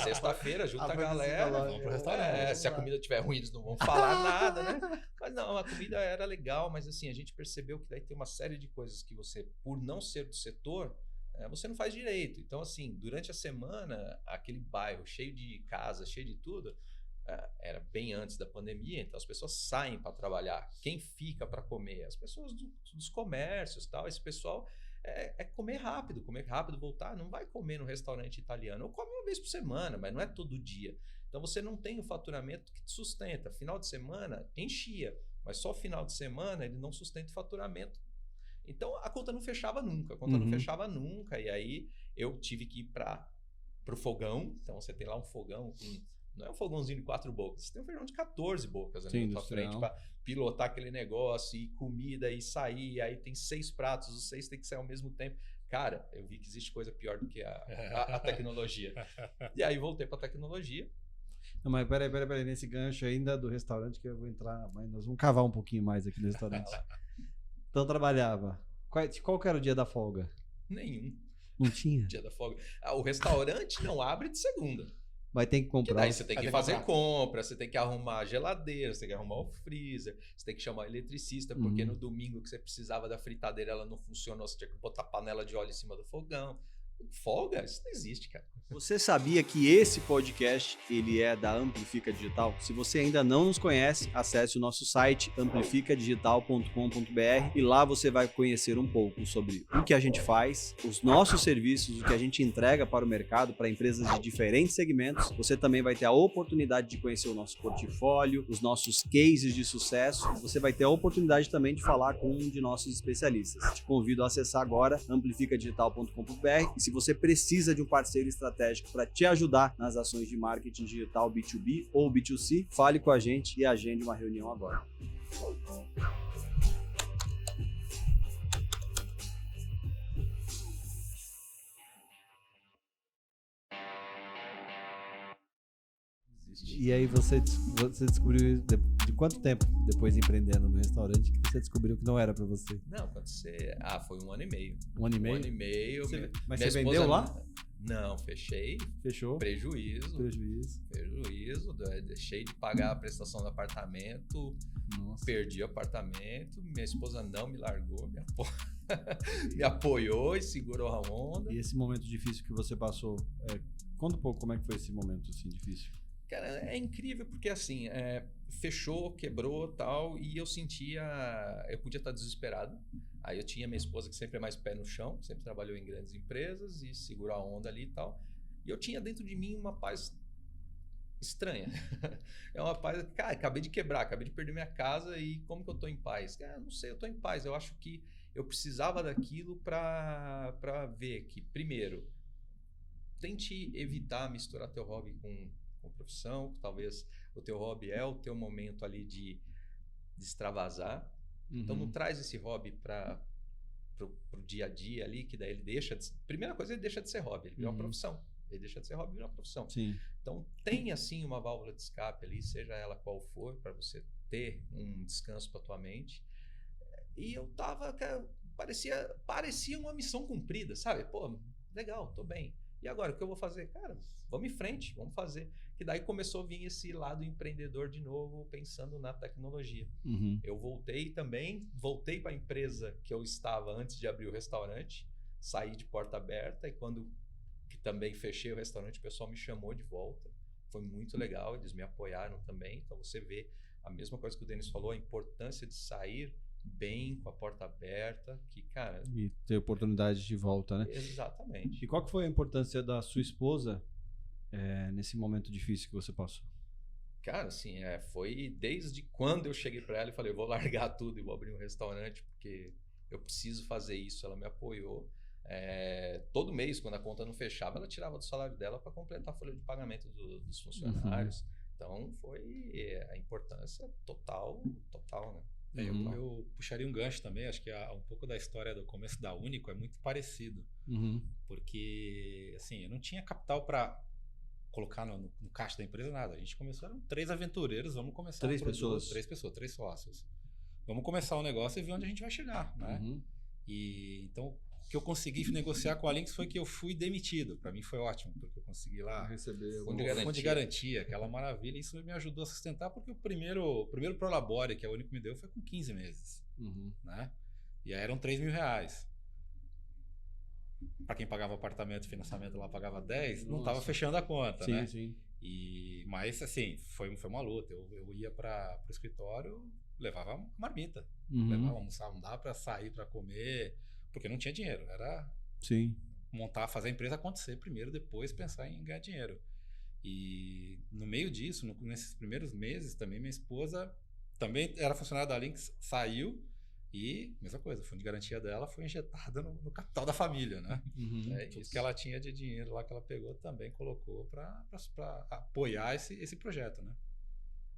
Sexta-feira, junta a galera, vamos pro restaurante. Se a comida estiver ruim, eles não vão falar nada, né? Mas não, a comida era legal, mas assim, a gente percebeu que daí tem uma série de coisas que você, por não ser do setor, você não faz direito. Então, assim, durante a semana, aquele bairro cheio de casa, cheio de tudo, era bem antes da pandemia, então as pessoas saem para trabalhar. Quem fica para comer? As pessoas dos comércios, tal. Esse pessoal comer rápido, voltar. Não vai comer no restaurante italiano. Ou come uma vez por semana, mas não é todo dia. Então você não tem o faturamento que te sustenta. Final de semana enchia, mas só final de semana ele não sustenta o faturamento. Então a conta não fechava nunca. E aí eu tive que ir para o fogão. Então você tem lá um fogão não é um fogãozinho de 4 bocas, você tem um fogão de 14 bocas ali na tua frente para pilotar aquele negócio, e comida, e sair, aí tem 6 pratos, os 6 tem que sair ao mesmo tempo. Cara, eu vi que existe coisa pior do que a tecnologia. E aí voltei para a tecnologia. Não, mas peraí, nesse gancho ainda do restaurante que eu vou entrar, mas nós vamos cavar um pouquinho mais aqui no restaurante. Então trabalhava. Qual que era o dia da folga? Nenhum. Não tinha? Dia da folga. O restaurante não abre de segunda. Mas tem que comprar. Daí você tem que fazer compra, você tem que arrumar a geladeira, você tem que arrumar o freezer, você tem que chamar o eletricista, porque no domingo que você precisava da fritadeira, ela não funcionou, você tinha que botar panela de óleo em cima do fogão. Folga? Isso não existe, cara. Você sabia que esse podcast ele é da Amplifica Digital? Se você ainda não nos conhece, acesse o nosso site amplificadigital.com.br e lá você vai conhecer um pouco sobre o que a gente faz, os nossos serviços, o que a gente entrega para o mercado, para empresas de diferentes segmentos. Você também vai ter a oportunidade de conhecer o nosso portfólio, os nossos cases de sucesso. Você vai ter a oportunidade também de falar com um de nossos especialistas. Te convido a acessar agora amplificadigital.com.br e se você precisa de um parceiro estratégico para te ajudar nas ações de marketing digital B2B ou B2C, fale com a gente e agende uma reunião agora. E aí você descobriu de quanto tempo depois empreendendo no restaurante que você descobriu que não era para você? Não, quando você... foi 1 ano e meio. 1 ano e meio? 1 ano e meio. Mas você vendeu lá? Não, fechei. Fechou? Prejuízo. Deixei de pagar a prestação do apartamento. Nossa. Perdi o apartamento. Minha esposa não me largou, me apoiou e segurou a onda. E esse momento difícil que você passou, conta um pouco como é que foi esse momento assim, difícil. Cara, é incrível porque assim, fechou, quebrou tal, e eu podia estar desesperado. Aí eu tinha minha esposa que sempre é mais pé no chão, sempre trabalhou em grandes empresas e segurou a onda ali e tal. E eu tinha dentro de mim uma paz estranha. É uma paz, cara, acabei de quebrar, acabei de perder minha casa e como que eu tô em paz? Cara, não sei, eu tô em paz. Eu acho que eu precisava daquilo para ver que, primeiro, tente evitar misturar teu hobby com profissão, talvez o teu hobby é o teu momento ali de extravasar. Então não traz esse hobby para pro dia a dia ali, que daí ele deixa de... Primeira coisa, ele deixa de ser hobby, ele vira uma profissão. Ele deixa de ser hobby e vira uma profissão. Sim. Então tem assim uma válvula de escape ali, seja ela qual for, para você ter um descanso para tua mente. E eu tava, cara, parecia uma missão cumprida, sabe? Pô, legal, tô bem. E agora, o que eu vou fazer? Cara, vamos em frente, vamos fazer. Que daí começou a vir esse lado empreendedor de novo, pensando na tecnologia. Eu voltei para a empresa que eu estava antes de abrir o restaurante, saí de porta aberta e quando que também fechei o restaurante, o pessoal me chamou de volta. Foi muito legal, eles me apoiaram também. Então você vê a mesma coisa que o Denis falou, a importância de sair bem, com a porta aberta, que, cara... E ter oportunidade de volta, né? Exatamente. E qual que foi a importância da sua esposa nesse momento difícil que você passou? Cara, assim, foi desde quando eu cheguei para ela e falei, eu vou largar tudo e vou abrir um restaurante porque eu preciso fazer isso. Ela me apoiou. Todo mês, quando a conta não fechava, ela tirava do salário dela para completar a folha de pagamento dos funcionários. Então, foi a importância total, né? Eu puxaria um gancho também, acho que um pouco da história do começo da Único é muito parecido. Porque, assim, eu não tinha capital para colocar no caixa da empresa nada. A gente começou, eram 3 aventureiros, vamos começar 3 pessoas. 3 pessoas, 3 sócios. Vamos começar um negócio e ver onde a gente vai chegar, né? E então, o que eu consegui negociar com a Lynx foi que eu fui demitido. Para mim foi ótimo, porque eu consegui lá receber fundo de garantia, aquela maravilha. Isso me ajudou a sustentar, porque o primeiro Prolabore, que a Único me deu, foi com 15 meses. Né? E aí eram R$3.000. Para quem pagava apartamento, financiamento lá pagava 10, não estava fechando a conta, né? Sim. Mas assim, foi uma luta. Eu ia para o escritório, levava marmita, levava almoçar, não dava para sair para comer, porque não tinha dinheiro. Era fazer a empresa acontecer primeiro, depois pensar em ganhar dinheiro. E no meio disso, nesses primeiros meses também, minha esposa também era funcionária da Lynx, saiu. E, mesma coisa, o fundo de garantia dela foi injetada no capital da família, né? Tudo que ela tinha de dinheiro lá que ela pegou também colocou para apoiar esse projeto, né?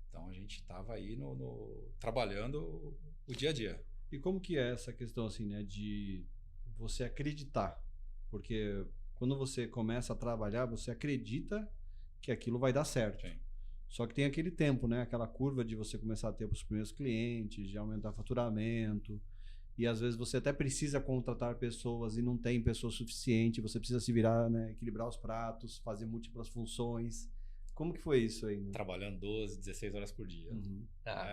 Então a gente estava aí trabalhando o dia a dia. E como que é essa questão assim, né, de você acreditar? Porque quando você começa a trabalhar, você acredita que aquilo vai dar certo. Sim. Só que tem aquele tempo, né? Aquela curva de você começar a ter os primeiros clientes, de aumentar faturamento. E às vezes você até precisa contratar pessoas e não tem pessoa suficiente. Você precisa se virar, né? Equilibrar os pratos, fazer múltiplas funções. Como que foi isso aí? Né? Trabalhando 12, 16 horas por dia.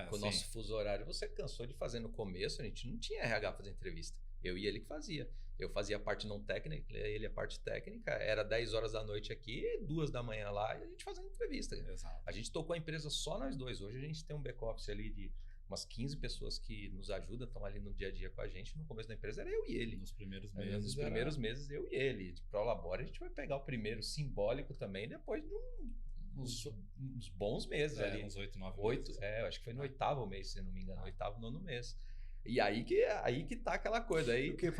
Com o nosso fuso horário, você cansou de fazer no começo. A gente não tinha RH fazer entrevista. Eu e ele que fazia. Eu fazia a parte não técnica, ele a parte técnica. Era 10 horas da noite aqui, 2 da manhã lá, e a gente fazendo entrevista. Exato. A gente tocou a empresa só nós dois. Hoje a gente tem um back-office ali de umas 15 pessoas que nos ajudam, estão ali no dia a dia com a gente. No começo da empresa era eu e ele. Nos primeiros meses, eu e ele. De Prolabore, a gente vai pegar o primeiro simbólico também, depois de uns bons meses ali. Uns 8, 9 meses. Eu acho que foi no 8º mês, se não me engano. 8º, 9º mês. E aí que tá aquela coisa aí. Porque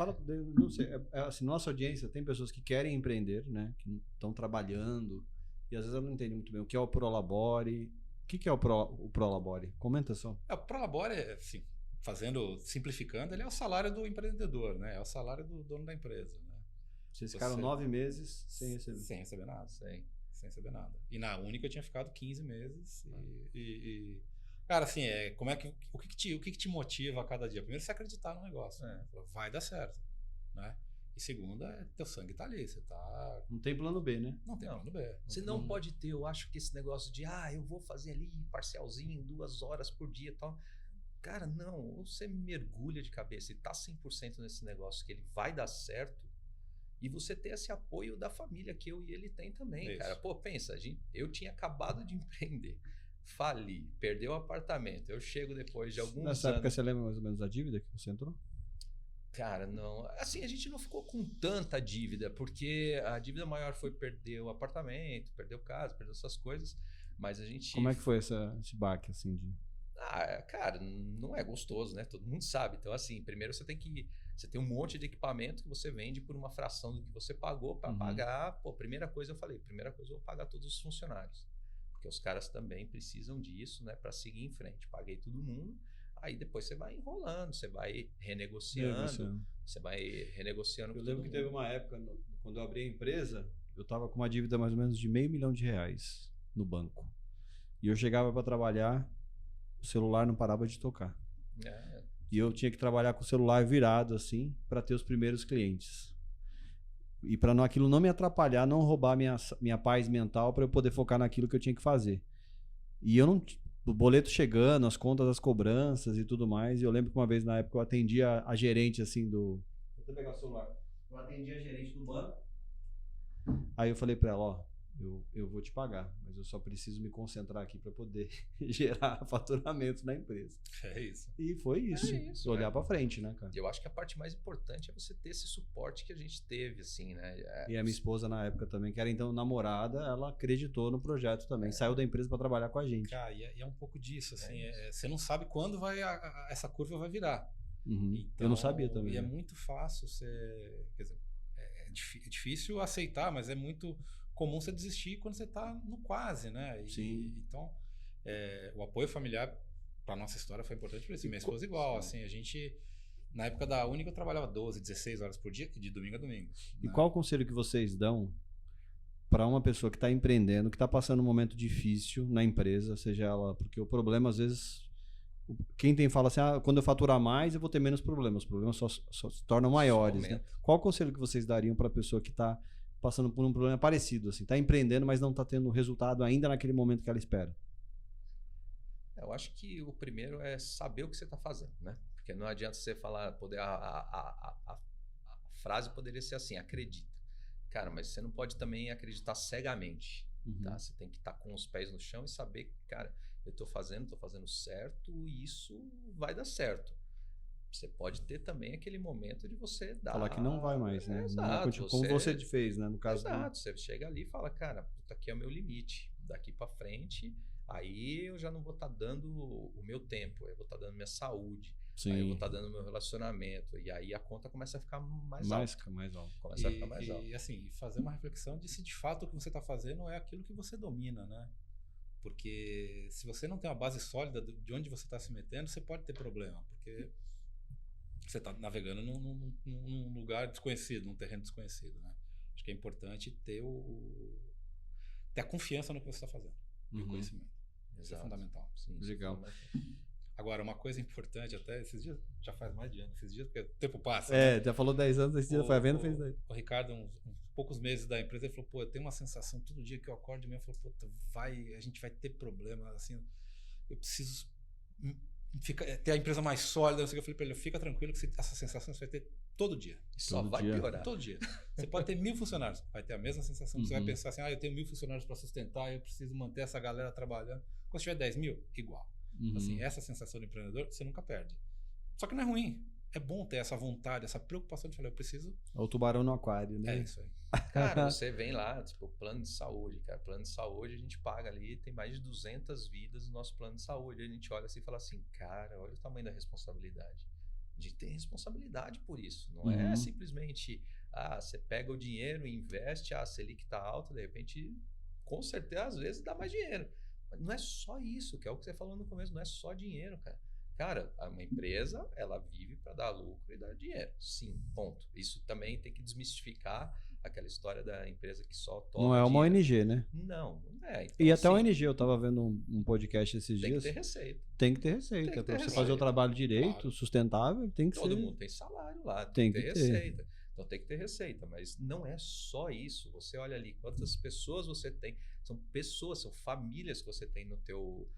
não sei, assim, nossa audiência tem pessoas que querem empreender, né? Que estão trabalhando e às vezes eu não entendo muito bem o que é o Prolabore. O que é o Prolabore? Comenta só. O Prolabore, assim, simplificando, ele é o salário do empreendedor, né? É o salário do dono da empresa, né? Vocês ficaram 9 meses sem receber? Sem receber nada. Sem receber nada. E na Única eu tinha ficado 15 meses cara, assim, o que te motiva a cada dia? Primeiro, você acreditar no negócio. Vai dar certo, né? E segunda, teu sangue tá ali. Você tá... Não tem plano B, né? Não tem plano B. Você não pode ter, eu acho que esse negócio de, eu vou fazer ali parcialzinho, 2 horas por dia e tal. Cara, não. Ou você mergulha de cabeça e tá 100% nesse negócio que ele vai dar certo. E você ter esse apoio da família que eu e ele tem também, isso. Cara. Pô, pensa, eu tinha acabado de empreender. Fali, perdeu o apartamento. Eu chego depois de alguns anos... Nessa época você lembra mais ou menos da dívida que você entrou? Cara, não. Assim, a gente não ficou com tanta dívida, porque a dívida maior foi perder o apartamento, perder o casa, perder essas coisas, mas a gente... Como é que foi esse baque, assim, de... Cara, não é gostoso, né? Todo mundo sabe. Então, assim, primeiro você tem um monte de equipamento que você vende por uma fração do que você pagou para pagar. Pô, primeira coisa eu vou pagar todos os funcionários. Porque os caras também precisam disso, né, para seguir em frente. Paguei todo mundo, aí depois você vai enrolando, você vai renegociando. Você vai renegociando com todo mundo. Eu lembro que teve uma época, quando eu abri a empresa, eu estava com uma dívida mais ou menos de R$500 mil no banco. E eu chegava para trabalhar, o celular não parava de tocar. E eu tinha que trabalhar com o celular virado, assim, para ter os primeiros clientes. E para aquilo não me atrapalhar, não roubar minha paz mental para eu poder focar naquilo que eu tinha que fazer. E eu não... O boleto chegando, as contas, as cobranças e tudo mais. E eu lembro que uma vez na época eu atendia a gerente assim do... Vou até pegar o celular. Eu atendia a gerente do banco. Aí eu falei para ela, eu vou te pagar, mas eu só preciso me concentrar aqui para poder gerar faturamento na empresa. É isso. E foi isso. Olhar para frente, né, cara? Eu acho que a parte mais importante é você ter esse suporte que a gente teve, assim, né? E a minha esposa na época também, que era então namorada, ela acreditou no projeto também. Saiu da empresa para trabalhar com a gente. Cara, e é um pouco disso, assim. Você não sabe quando essa curva vai virar. Uhum. Então, eu não sabia também. E é muito fácil quer dizer, é difícil aceitar, mas é muito comum você desistir quando você está no quase, né? Então, o apoio familiar para nossa história foi importante para isso. Minha esposa igual, assim, a gente na época da Única eu trabalhava 12, 16 horas por dia, de domingo a domingo. E qual o conselho que vocês dão para uma pessoa que está empreendendo, que está passando um momento difícil na empresa, seja ela, porque o problema às vezes quem fala assim, quando eu faturar mais eu vou ter menos problemas, os problemas só se tornam maiores, né? Qual o conselho que vocês dariam para a pessoa que está passando por um problema parecido, assim, está empreendendo, mas não está tendo resultado ainda naquele momento que ela espera? Eu acho que o primeiro é saber o que você está fazendo, né? Porque não adianta você falar, a frase poderia ser assim, acredita. Cara, mas você não pode também acreditar cegamente, tá? Você tem que estar com os pés no chão e saber que, cara, eu estou fazendo certo e isso vai dar certo. Você pode ter também aquele momento de você dar... Falar que não vai mais, né? Exato. Como você fez, né? No caso. Exato. Você chega ali e fala, cara, puta, aqui é o meu limite. Daqui para frente, aí eu já não vou estar dando o meu tempo, eu vou estar dando minha saúde. Sim. Aí eu vou estar dando meu relacionamento. E aí a conta começa a ficar mais alta. Começa a ficar mais alta. E assim, fazer uma reflexão de se de fato o que você está fazendo é aquilo que você domina, né? Porque se você não tem uma base sólida de onde você está se metendo, você pode ter problema. Porque você está navegando num lugar desconhecido, num terreno desconhecido, né? Acho que é importante ter a confiança no que você está fazendo. E o conhecimento. Isso é fundamental. Sim, legal. Agora, uma coisa importante, até esses dias, já faz mais de ano, esses dias, porque o tempo passa. Já falou 10 anos, esses dias foi vendo, fez 10. O Ricardo, uns poucos meses da empresa, ele falou, pô, eu tenho uma sensação, todo dia que eu acordo de manhã, eu falo, puta, a gente vai ter problema, assim, eu preciso ter a empresa mais sólida, não sei o que. Eu falei pra ele, fica tranquilo que essa sensação você vai ter todo dia. Só vai piorar. Todo dia. Você pode ter 1000 funcionários, vai ter a mesma sensação, você vai pensar assim, eu tenho 1000 funcionários para sustentar, eu preciso manter essa galera trabalhando. Quando tiver 10.000, igual. Assim, essa sensação do empreendedor, você nunca perde. Só que não é ruim. É bom ter essa vontade, essa preocupação de falar, eu preciso... É o tubarão no aquário, né? É isso aí. Cara, você vem lá, tipo, plano de saúde, cara. Plano de saúde a gente paga ali, tem mais de 200 vidas no nosso plano de saúde. A gente olha assim e fala assim, cara, olha o tamanho da responsabilidade. A gente tem responsabilidade por isso. Não é simplesmente, você pega o dinheiro e investe, a Selic tá alta, de repente, com certeza, às vezes dá mais dinheiro. Mas não é só isso, que é o que você falou no começo, não é só dinheiro, cara. Cara, uma empresa, ela vive para dar lucro e dar dinheiro. Sim, ponto. Isso também tem que desmistificar aquela história da empresa que só toma Não é uma dinheiro. ONG, né? Não é. Então, e até a ONG, eu tava vendo um podcast esses dias. Tem que ter receita. Tem que ter receita. Para você fazer o trabalho direito, sustentável, tem que ser. Todo mundo tem salário lá, tem que ter receita. Então tem que ter receita, mas não é só isso. Você olha ali quantas pessoas você tem. São pessoas, são famílias que você tem no teu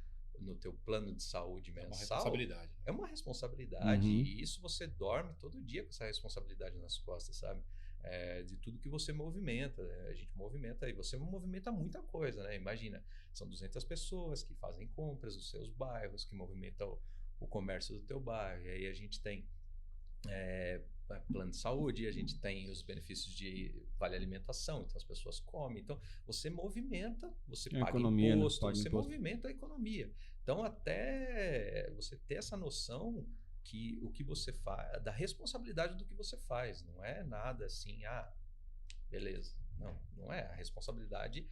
plano de saúde mensal. É uma responsabilidade. É uma responsabilidade. E isso você dorme todo dia com essa responsabilidade nas costas, sabe? De tudo que você movimenta. A gente movimenta, e você movimenta muita coisa, né? Imagina, são 200 pessoas que fazem compras nos seus bairros, que movimentam o comércio do teu bairro. E aí a gente tem plano de saúde, a gente tem os benefícios de vale alimentação, então as pessoas comem. Então você movimenta, você paga imposto, você movimenta a economia. Então até você ter essa noção que o que você faz, da responsabilidade do que você faz, não é nada assim, beleza. Não é. A responsabilidade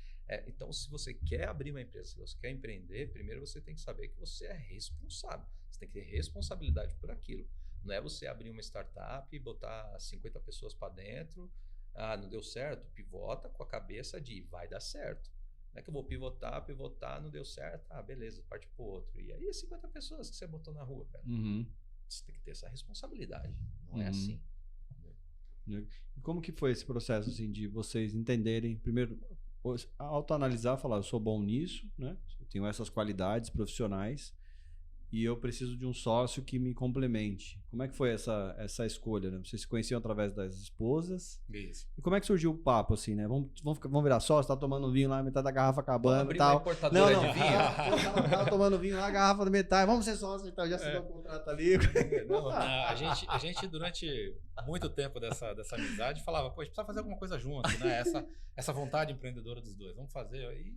então, se você quer abrir uma empresa, se você quer empreender, primeiro você tem que saber que você é responsável. Você tem que ter responsabilidade por aquilo. Não é você abrir uma startup e botar 50 pessoas para dentro, não deu certo, pivota com a cabeça de vai dar certo. Não é que eu vou pivotar, não deu certo, beleza, parte pro outro. E aí 50 pessoas que você botou na rua, cara. Você tem que ter essa responsabilidade, não é assim. E como que foi esse processo, assim, de vocês entenderem, primeiro, autoanalisar, falar, eu sou bom nisso, né? Eu tenho essas qualidades profissionais, e eu preciso de um sócio que me complemente. Como é que foi essa escolha, né? Vocês se conheciam através das esposas? Isso. E como é que surgiu o papo, assim, né? Vamos virar sócio, tá tomando vinho lá, metade da garrafa acabando e tal. Uma importadora de vinho. Tava tomando vinho lá, a garrafa da metade, vamos ser sócios e tal, já assinou o contrato ali. Não, a gente, durante muito tempo dessa amizade, falava, pô, a gente precisa fazer alguma coisa junto, né? Essa vontade empreendedora dos dois. Vamos fazer, e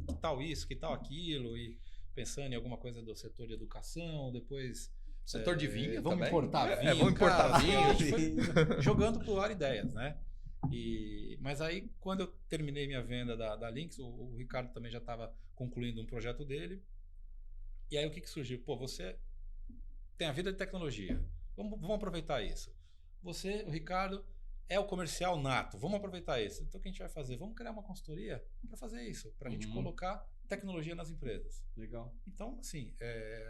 que tal isso, que tal aquilo, e pensando em alguma coisa do setor de educação, depois... Setor de vinho vamos também. Importar vinho. Vamos importar cara, vinho. A gente foi jogando pro ar ideias, né? Mas aí, quando eu terminei minha venda da Lynx, o Ricardo também já estava concluindo um projeto dele. E aí, o que surgiu? Pô, você tem a vida de tecnologia. Vamos aproveitar isso. Você, o Ricardo, é o comercial nato. Vamos aproveitar isso. Então, o que a gente vai fazer? Vamos criar uma consultoria para fazer isso. Para a gente colocar tecnologia nas empresas. Legal. Então, assim,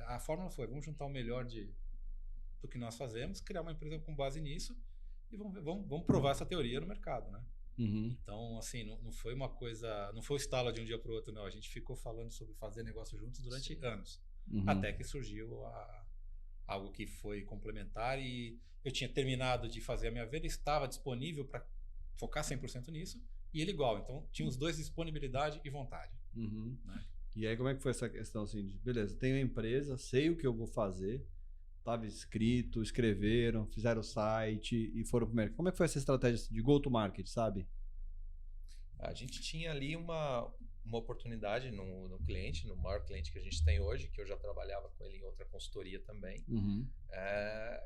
a fórmula foi, vamos juntar o melhor do que nós fazemos, criar uma empresa com base nisso e vamos provar essa teoria no mercado, né? Então, assim, não foi uma coisa, não foi o estalo de um dia para o outro, não. A gente ficou falando sobre fazer negócio juntos durante anos. Até que surgiu algo que foi complementar e eu tinha terminado de fazer a minha venda, estava disponível para focar 100% nisso e ele igual. Então, tinha os dois disponibilidade e vontade. Né? E aí, como é que foi essa questão assim de, beleza, tenho a empresa, sei o que eu vou fazer, estava escrito, escreveram, fizeram o site e foram pro mercado. Como é que foi essa estratégia de go-to-market, sabe? A gente tinha ali uma oportunidade no cliente, no maior cliente que a gente tem hoje, que eu já trabalhava com ele em outra consultoria também.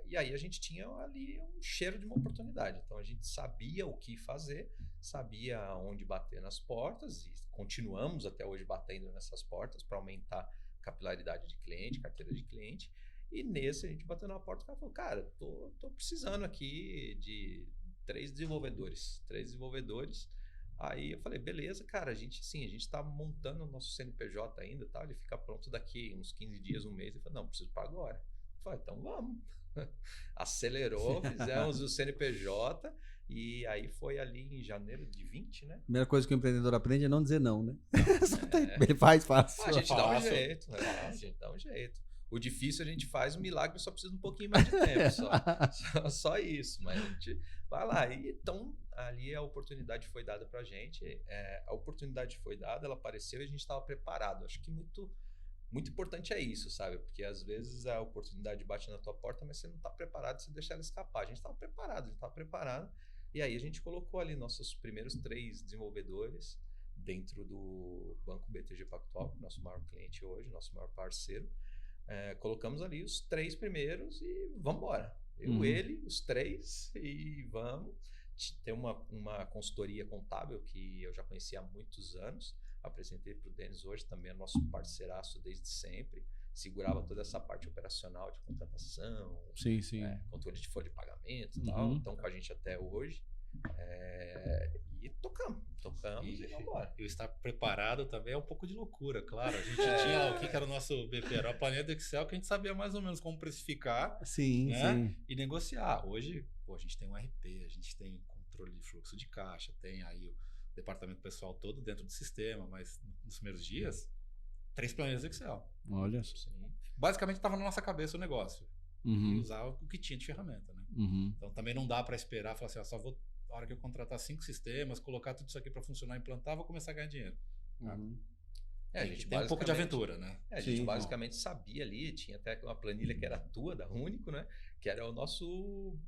E aí a gente tinha ali um cheiro de uma oportunidade. Então a gente sabia o que fazer, sabia onde bater nas portas e continuamos até hoje batendo nessas portas para aumentar a capilaridade de cliente, carteira de cliente. E nesse a gente bateu na porta e o cara falou, cara, tô precisando aqui de 3 desenvolvedores. Aí eu falei, beleza, cara, a gente tá montando o nosso CNPJ ainda, tá? Ele fica pronto daqui uns 15 dias, um mês. Ele falou, não, preciso para agora. Eu falei, então vamos. Acelerou, fizemos o CNPJ e aí foi ali em janeiro de 20, né? Primeira coisa que o empreendedor aprende é não dizer não, né? Ele faz fácil. A gente dá um jeito, né? A gente dá um jeito. O difícil a gente faz, o milagre só precisa de um pouquinho mais de tempo, só isso. Mas a gente vai lá. E, então, ali a oportunidade foi dada pra gente. A oportunidade foi dada, ela apareceu e a gente estava preparado. Acho que muito importante é isso, sabe? Porque às vezes a oportunidade bate na tua porta, mas você não está preparado, você deixa ela escapar. A gente estava preparado. E aí a gente colocou ali nossos primeiros 3 desenvolvedores dentro do Banco BTG Pactual, nosso maior cliente hoje, nosso maior parceiro. Colocamos ali os 3 primeiros e vamos embora. Ele, os 3 e vamos. Tem uma consultoria contábil que eu já conhecia há muitos anos. Apresentei para o Denis hoje, também é nosso parceiraço desde sempre. Segurava toda essa parte operacional de contratação, controle de folha de pagamento e tal. Então com a gente até hoje. E tocamos e vamos embora. E estar preparado também é um pouco de loucura, claro. A gente tinha o que era o nosso BP, era a planilha do Excel, que a gente sabia mais ou menos como precificar, né? E negociar. Hoje, a gente tem um RP, a gente tem controle de fluxo de caixa, tem aí o departamento pessoal todo dentro do sistema, mas nos primeiros dias, 3 planilhas do Excel. Olha. Basicamente estava na nossa cabeça o negócio. E usar o que tinha de ferramenta, né? Então também não dá para esperar, falar assim, só vou, na hora que eu contratar 5 sistemas, colocar tudo isso aqui para funcionar, implantar, vou começar a ganhar dinheiro. A gente tem um pouco de aventura, né? A gente basicamente sabia ali, tinha até uma planilha que era tua, da Único, né? Que era o nosso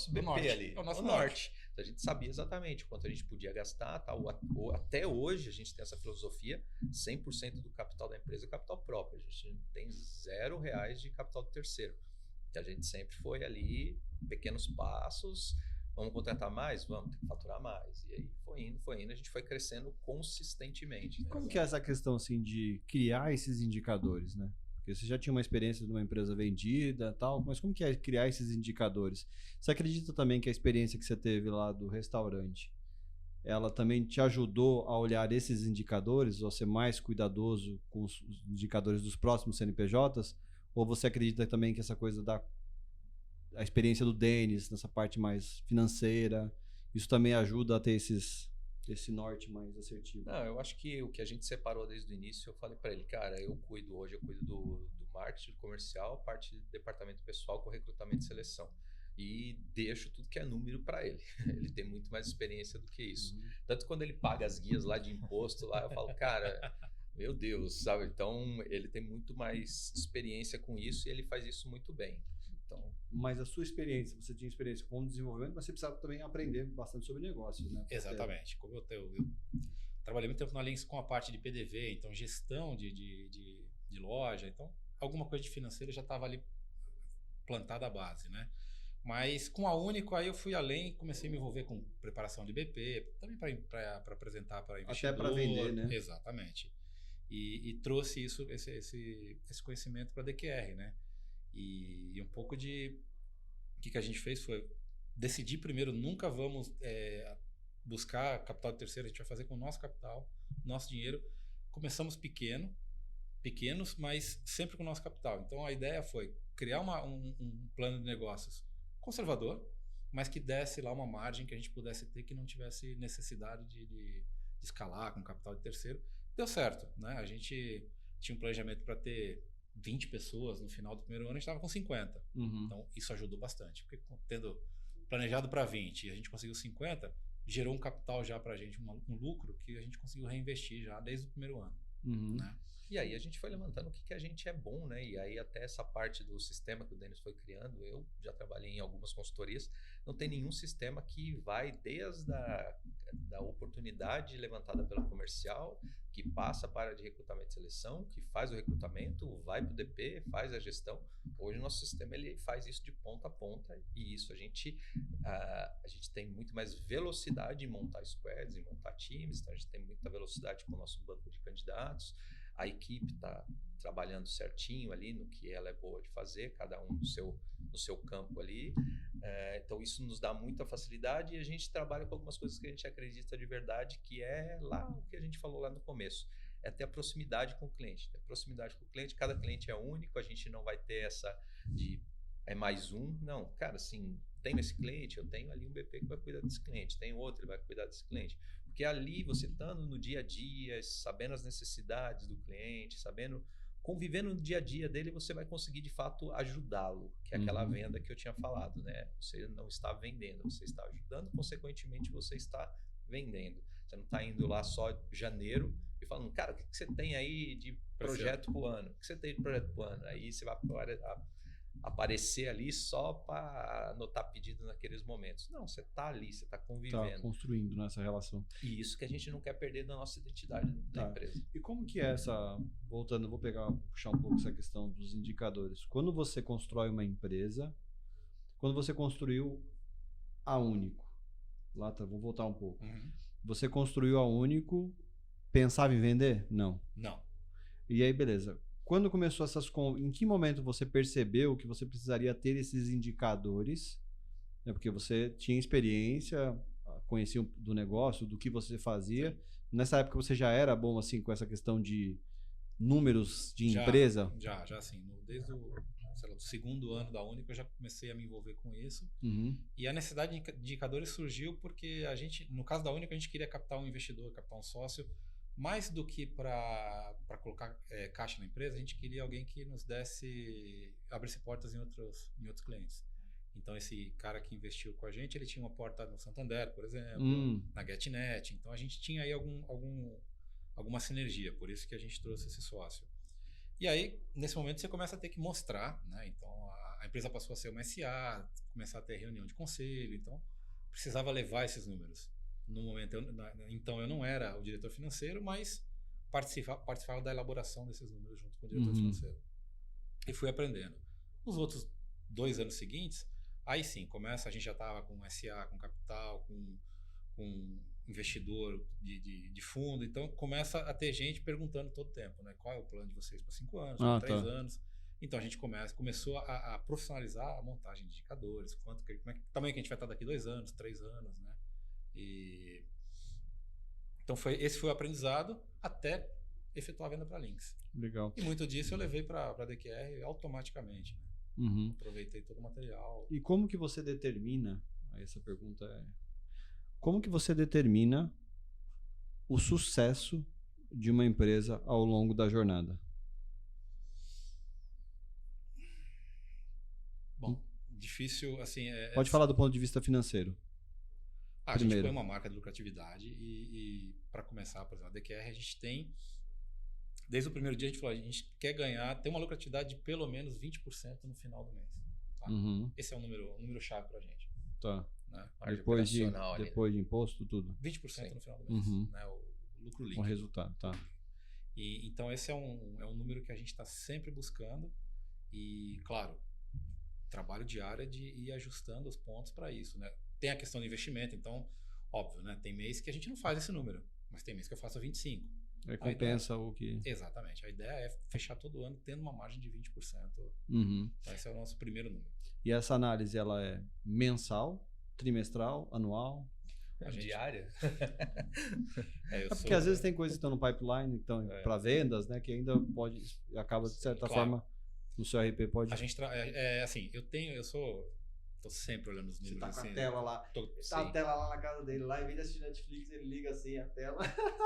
BP norte. ali. É o nosso norte. Então, a gente sabia exatamente quanto a gente podia gastar, tal. Ou até hoje a gente tem essa filosofia, 100% do capital da empresa é capital próprio. A gente tem R$0 de capital do terceiro. Que a gente sempre foi ali, pequenos passos. Vamos contratar mais? Vamos, ter que faturar mais. E aí foi indo, a gente foi crescendo consistentemente. Né? Como que é essa questão assim de criar esses indicadores, né? Porque você já tinha uma experiência de uma empresa vendida e tal, mas como que é criar esses indicadores? Você acredita também que a experiência que você teve lá do restaurante, ela também te ajudou a olhar esses indicadores, ou ser mais cuidadoso com os indicadores dos próximos CNPJs? Ou você acredita também que essa coisa a experiência do Denis, nessa parte mais financeira, isso também ajuda a ter esse norte mais assertivo? Não, eu acho que o que a gente separou desde o início, eu falei para ele, cara, eu cuido do marketing, comercial, parte de departamento pessoal com recrutamento e seleção. E deixo tudo que é número para ele. Ele tem muito mais experiência do que isso. Tanto quando ele paga as guias lá de imposto, lá eu falo, cara, meu Deus, sabe? Então, ele tem muito mais experiência com isso e ele faz isso muito bem. Então, mas a sua experiência, você tinha experiência com desenvolvimento, mas você precisava também aprender bastante sobre negócios, né? Exatamente. Como eu trabalhei muito tempo na Links com a parte de PDV, então gestão de loja, então alguma coisa de financeiro já estava ali plantada a base, né? Mas com a Único, aí eu fui além, comecei a me envolver com preparação de BP, também para apresentar para investidor. Até para vender, né? Exatamente. E trouxe esse conhecimento para a DQR, né? E um pouco de... O que a gente fez foi decidir primeiro, nunca vamos buscar capital de terceiro, a gente vai fazer com o nosso capital, nosso dinheiro. Começamos pequenos, mas sempre com o nosso capital. Então a ideia foi criar um plano de negócios conservador, mas que desse lá uma margem que a gente pudesse ter, que não tivesse necessidade de escalar com capital de terceiro. Deu certo, né? A gente tinha um planejamento para ter 20 pessoas no final do primeiro ano, a gente estava com 50. Então isso ajudou bastante, porque tendo planejado para 20 e a gente conseguiu 50, gerou um capital já para a gente, um lucro que a gente conseguiu reinvestir já desde o primeiro ano. Né? E aí a gente foi levantando o que a gente é bom, né? E aí até essa parte do sistema que o Denis foi criando, eu já trabalhei em algumas consultorias, não tem nenhum sistema que vai desde da oportunidade levantada pelo comercial, que passa para a área de recrutamento e seleção, que faz o recrutamento, vai para o DP, faz a gestão. Hoje o nosso sistema ele faz isso de ponta a ponta e isso a gente tem muito mais velocidade em montar squads, em montar times, então a gente tem muita velocidade com o nosso banco de candidatos. A equipe está trabalhando certinho ali no que ela é boa de fazer, cada um no seu campo ali. Então isso nos dá muita facilidade e a gente trabalha com algumas coisas que a gente acredita de verdade, que é lá o que a gente falou lá no começo. É ter a proximidade com o cliente. Ter proximidade com o cliente, cada cliente é único, a gente não vai ter essa de é mais um. Não, cara, assim, tenho esse cliente, eu tenho ali um BP que vai cuidar desse cliente, tem outro, ele vai cuidar desse cliente. Porque ali você estando no dia a dia, sabendo as necessidades do cliente, convivendo no dia a dia dele, você vai conseguir de fato ajudá-lo, que é aquela venda que eu tinha falado, né? Você não está vendendo, você está ajudando, consequentemente você está vendendo. Você não está indo lá só janeiro e falando, cara, o que você tem aí de projeto pro ano? O que você tem de projeto pro ano? Aí você vai aparecer ali só para anotar pedido naqueles momentos. Não, você está ali, você está convivendo. Está construindo nessa relação. E isso que a gente não quer perder da nossa identidade da empresa. E como que é voltando, vou puxar um pouco essa questão dos indicadores. Quando você constrói uma empresa, quando você construiu a Único, vou voltar um pouco. Você construiu a Único, pensava em vender? Não. E aí, beleza. Quando começou em que momento você percebeu que você precisaria ter esses indicadores? Né? Porque você tinha experiência, conhecia do negócio, do que você fazia. Sim. Nessa época você já era bom assim com essa questão de números de empresa? Já assim. Desde o segundo ano da Único eu já comecei a me envolver com isso. E a necessidade de indicadores surgiu porque a gente, no caso da Único, a gente queria captar um investidor, captar um sócio. Mais do que para colocar caixa na empresa, a gente queria alguém que nos abrisse portas em outros clientes. Então, esse cara que investiu com a gente, ele tinha uma porta no Santander, por exemplo, na GetNet. Então, a gente tinha aí alguma sinergia, por isso que a gente trouxe esse sócio. E aí, nesse momento, você começa a ter que mostrar, né? Então, a empresa passou a ser uma SA, começar a ter reunião de conselho, então precisava levar esses números. No momento, então eu não era o diretor financeiro, mas participava da elaboração desses números junto com o diretor financeiro. E fui aprendendo. Nos outros 2 anos seguintes, aí sim, a gente já estava com SA, com capital, com investidor de fundo, então começa a ter gente perguntando todo o tempo, né? Qual é o plano de vocês para 5 anos, para 3 anos? Então a gente começou a profissionalizar a montagem de indicadores, tamanho que a gente vai estar daqui 2 anos, 3 anos, né? Então esse foi o aprendizado até efetuar a venda para Links. Legal. E muito disso eu levei para a DQR automaticamente. Né? Aproveitei todo o material. E como que você determina, essa pergunta como que você determina o sucesso de uma empresa ao longo da jornada? Difícil, assim... Pode falar do ponto de vista financeiro. A gente põe uma marca de lucratividade e para começar, por exemplo, a DQR, a gente tem... Desde o primeiro dia a gente falou, a gente quer ter uma lucratividade de pelo menos 20% no final do mês. Tá? Esse é um número-chave para a gente. Tá. Né? Depois de imposto, tudo? 20% Sim. No final do mês. Né? O lucro líquido. O resultado, tá. Então esse é um número que a gente está sempre buscando e, claro, trabalho diário é de ir ajustando os pontos para isso. Né? Tem a questão do investimento, então, óbvio, né? Tem mês que a gente não faz esse número, mas tem mês que eu faço 25%. Compensa o que... Exatamente. A ideia é fechar todo ano tendo uma margem de 20%. Então esse é o nosso primeiro número. E essa análise, ela é mensal, trimestral, anual? Diária? Porque às vezes tem coisas que estão no pipeline, então para vendas, né, que ainda acaba de certa forma no seu RP pode... A gente assim, eu tô sempre olhando os números. Você tá com assim, a tela lá. Tá a tela lá na casa dele, lá, em vez de assistir Netflix, ele liga assim a tela.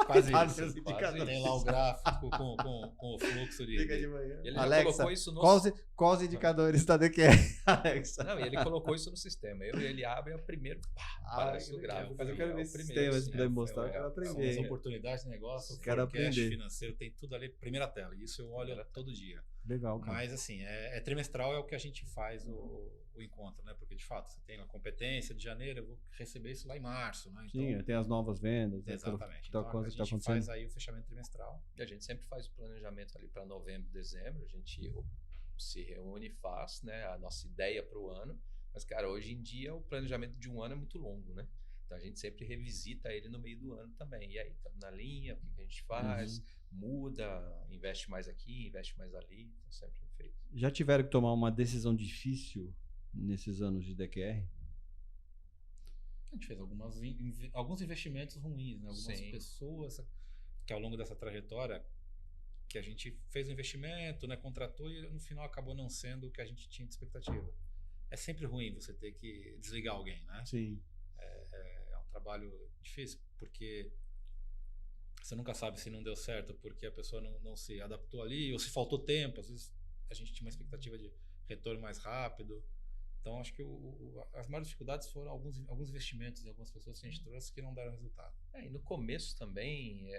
Quase isso. Tem lá o gráfico com o fluxo de... Liga de manhã. Ele Alexa, colocou isso no... quais os indicadores da DQR, Alexa? Não, e ele colocou isso no sistema. Ele abre, é o primeiro, aparece o gráfico. Mas eu quero ver esse sistema, se puder mostrar, eu quero aprender. As oportunidades de negócio, o forecast financeiro, tem tudo ali, primeira tela. Isso eu olho todo dia. Legal, cara. Mas assim, trimestral é o que a gente faz o encontro, né? Porque de fato, você tem a competência de janeiro, eu vou receber isso lá em março, né? Então, sim, tem as novas vendas. Exatamente. Então, a gente faz aí o fechamento trimestral. E a gente sempre faz o planejamento ali para novembro, dezembro, a gente se reúne e faz, né, a nossa ideia para o ano. Mas, cara, hoje em dia o planejamento de um ano é muito longo, né? Então a gente sempre revisita ele no meio do ano também. E aí, estamos na linha, o que a gente faz, muda, investe mais aqui, investe mais ali. Então sempre é feito. Já tiveram que tomar uma decisão difícil nesses anos de DQR? A gente fez alguns investimentos ruins, né? Algumas pessoas que ao longo dessa trajetória que a gente fez o investimento, né, contratou e no final acabou não sendo o que a gente tinha de expectativa. É sempre ruim você ter que desligar alguém, né? Sim. É um trabalho difícil, porque você nunca sabe se não deu certo porque a pessoa não se adaptou ali ou se faltou tempo. Às vezes a gente tinha uma expectativa de retorno mais rápido. Então, acho que as maiores dificuldades foram alguns investimentos de algumas pessoas que a gente trouxe que não deram resultado. E no começo também,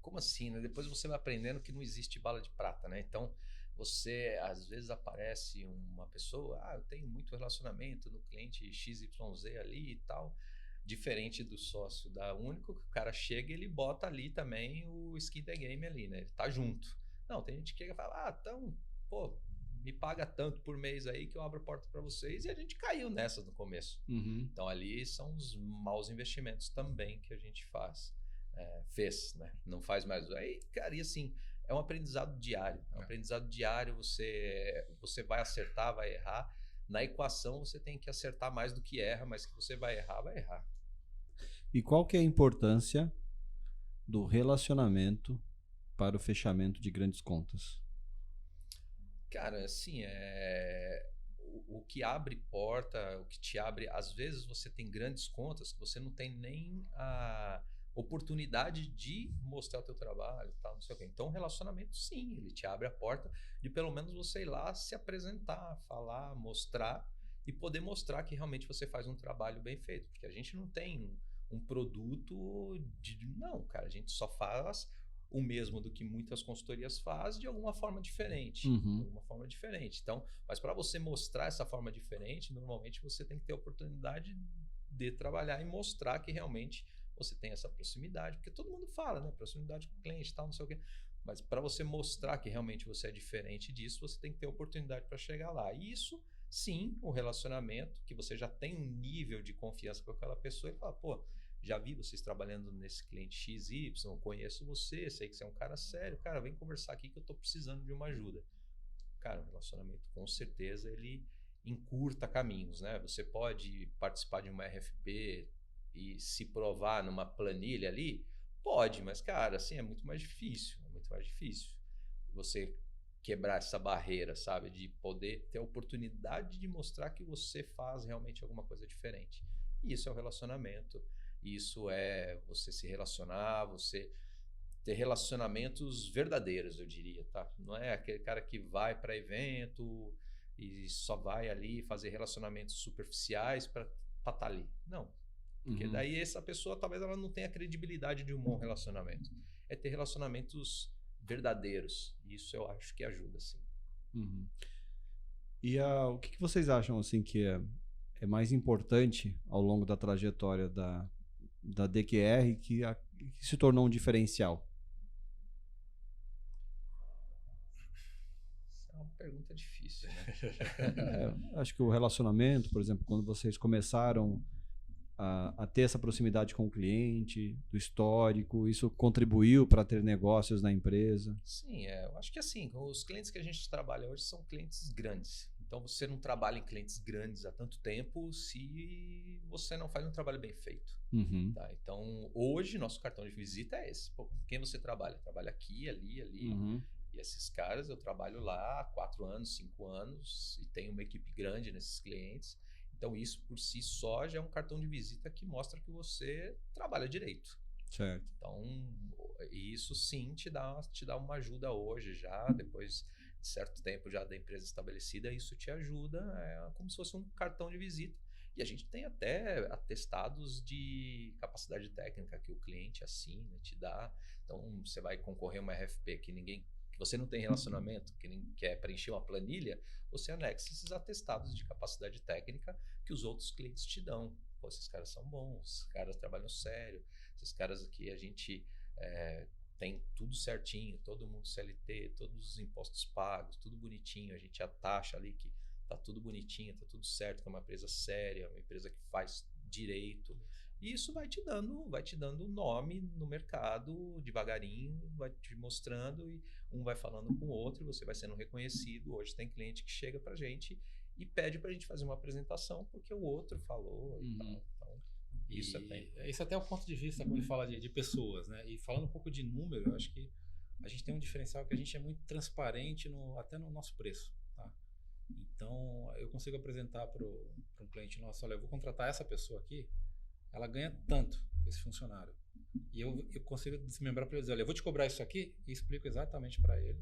como assim, né? Depois você vai aprendendo que não existe bala de prata, né? Então, você, às vezes aparece uma pessoa, eu tenho muito relacionamento no cliente XYZ ali e tal, diferente do sócio da Único, que o cara chega e ele bota ali também o skin the game ali, né? Ele tá junto. Não, tem gente que chega e fala, então, pô, me paga tanto por mês aí que eu abro a porta para vocês, e a gente caiu nessas no começo. Então ali são os maus investimentos também que a gente fez, né? Não faz mais. Aí, cara, e assim, é um aprendizado diário. É um aprendizado diário, você vai acertar, vai errar. Na equação você tem que acertar mais do que erra, mas que você vai errar, vai errar. E qual que é a importância do relacionamento para o fechamento de grandes contas? Cara, assim, o que abre porta, o que te abre... Às vezes você tem grandes contas que você não tem nem a oportunidade de mostrar o teu trabalho, tal, não sei o quê. Então, o relacionamento, sim, ele te abre a porta de pelo menos você ir lá se apresentar, falar, mostrar e poder mostrar que realmente você faz um trabalho bem feito. Porque a gente não tem um produto Não, cara, a gente só faz o mesmo do que muitas consultorias fazem de alguma forma diferente. De alguma forma diferente. Então, mas para você mostrar essa forma diferente, normalmente você tem que ter a oportunidade de trabalhar e mostrar que realmente você tem essa proximidade. Porque todo mundo fala, né? Proximidade com o cliente e tal, não sei o quê. Mas para você mostrar que realmente você é diferente disso, você tem que ter a oportunidade para chegar lá. E isso, sim, o relacionamento, que você já tem um nível de confiança com aquela pessoa e fala, pô, já vi vocês trabalhando nesse cliente XY, conheço você, sei que você é um cara sério, cara, vem conversar aqui que eu tô precisando de uma ajuda. Cara, o relacionamento, com certeza, ele encurta caminhos, né? Você pode participar de uma RFP e se provar numa planilha ali? Pode, mas, cara, assim, é muito mais difícil, você quebrar essa barreira, sabe? De poder ter a oportunidade de mostrar que você faz realmente alguma coisa diferente. E isso é o relacionamento. Isso é você se relacionar, você ter relacionamentos verdadeiros, eu diria, tá? Não é aquele cara que vai para evento e só vai ali fazer relacionamentos superficiais para estar ali. Não. Porque daí essa pessoa talvez ela não tenha a credibilidade de um bom relacionamento. É ter relacionamentos verdadeiros. Isso eu acho que ajuda, sim. E o que vocês acham assim que é mais importante ao longo da trajetória da DQR que se tornou um diferencial? Essa é uma pergunta difícil, né? Acho que o relacionamento, por exemplo, quando vocês começaram a ter essa proximidade com o cliente, do histórico, isso contribuiu para ter negócios na empresa? Sim, eu acho que assim, os clientes que a gente trabalha hoje são clientes grandes. Então você não trabalha em clientes grandes há tanto tempo se você não faz um trabalho bem feito. Tá? Então hoje nosso cartão de visita é esse. Pô, com quem você trabalha? Trabalha aqui, ali. E esses caras eu trabalho lá há 4 anos, 5 anos e tenho uma equipe grande nesses clientes. Então isso por si só já é um cartão de visita que mostra que você trabalha direito. Certo. Então isso sim te dá uma ajuda hoje já, depois de certo tempo já da empresa estabelecida, isso te ajuda, é como se fosse um cartão de visita. E a gente tem até atestados de capacidade técnica que o cliente assina, te dá. Então você vai concorrer a uma RFP que você não tem relacionamento, que quer preencher uma planilha, você anexa esses atestados de capacidade técnica que os outros clientes te dão. Pô, esses caras são bons, esses caras trabalham sério, esses caras aqui a gente tem tudo certinho, todo mundo CLT, todos os impostos pagos, tudo bonitinho, a gente taxa ali que tá tudo bonitinho, tá tudo certo, que é uma empresa séria, uma empresa que faz direito. E isso vai te dando nome no mercado devagarinho, vai te mostrando e um vai falando com o outro e você vai sendo reconhecido. Hoje tem cliente que chega pra gente e pede pra gente fazer uma apresentação porque o outro falou e tal. Então, isso até é o ponto de vista quando fala de pessoas, né? E falando um pouco de número, eu acho que a gente tem um diferencial que a gente é muito transparente até no nosso preço, tá? Então, eu consigo apresentar para um cliente nosso, olha, eu vou contratar essa pessoa aqui, ela ganha tanto, esse funcionário. E eu consigo desmembrar para ele dizer, olha, eu vou te cobrar isso aqui e explico exatamente para ele